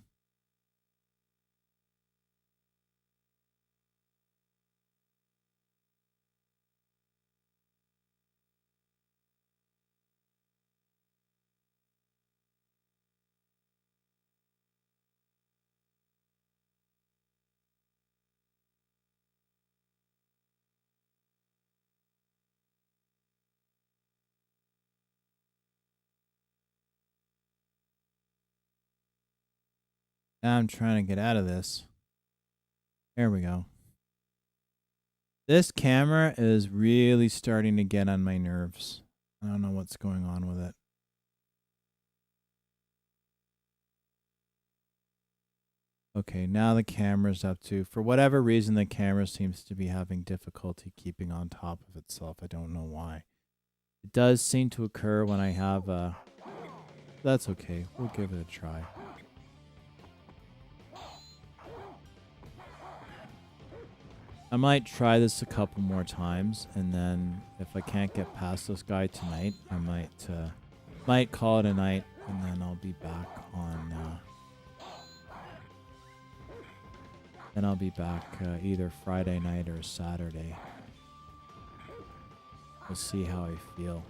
Speaker 2: Now I'm trying to get out of this. There we go. This camera is really starting to get on my nerves. I don't know what's going on with it. Okay, now the camera's up to, for whatever reason, the camera seems to be having difficulty keeping on top of itself. I don't know why. It does seem to occur when I have a... That's okay. We'll give it a try. I might try this a couple more times, and then if I can't get past this guy tonight, I might call it a night, and then I'll be back on... Then I'll be back either Friday night or Saturday. We'll see how I feel.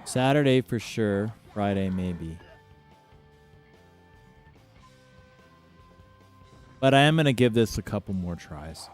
Speaker 2: Saturday for sure. Friday maybe. But I am going to give this a couple more tries.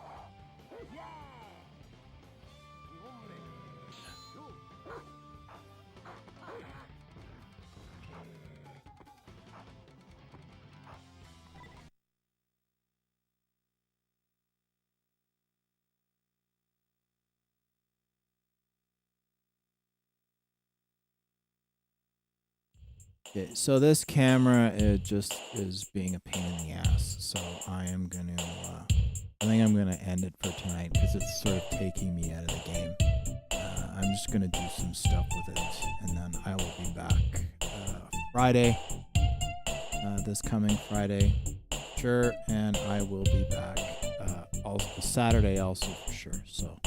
Speaker 2: Okay, so this camera, it just is being a pain in the ass. So I am going to, I think I'm going to end it for tonight because it's sort of taking me out of the game. I'm just going to do some stuff with it, and then I will be back Friday, this coming Friday, sure, and I will be back also Saturday also for sure. So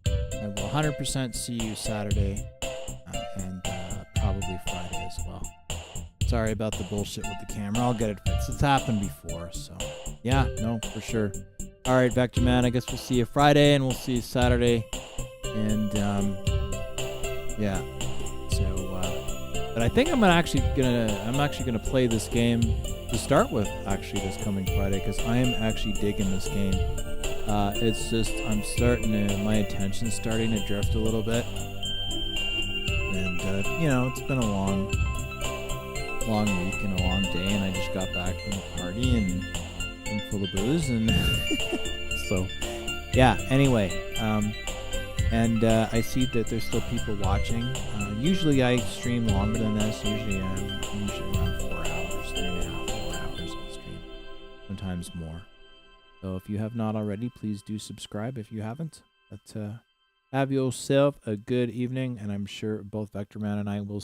Speaker 2: I will 100% see you Saturday and probably Friday as well. Sorry about the bullshit with the camera. I'll get it fixed. It's happened before, so yeah, no, for sure. All right, Vector Man, I guess we'll see you Friday and we'll see you Saturday. And yeah. So but I think I'm actually gonna play this game to start with actually this coming Friday because I am actually digging this game. It's just my attention's starting to drift a little bit. And you know, it's been a long week and a long day, and I just got back from the party and I'm full of booze, and so yeah. Anyway, and I see that there's still people watching. Usually I stream longer than this. Usually I'm around 4 hours, 3.5, 4 hours I'll stream, sometimes more. So if you have not already, please do subscribe if you haven't. But have yourself a good evening, and I'm sure both Vector Man and I will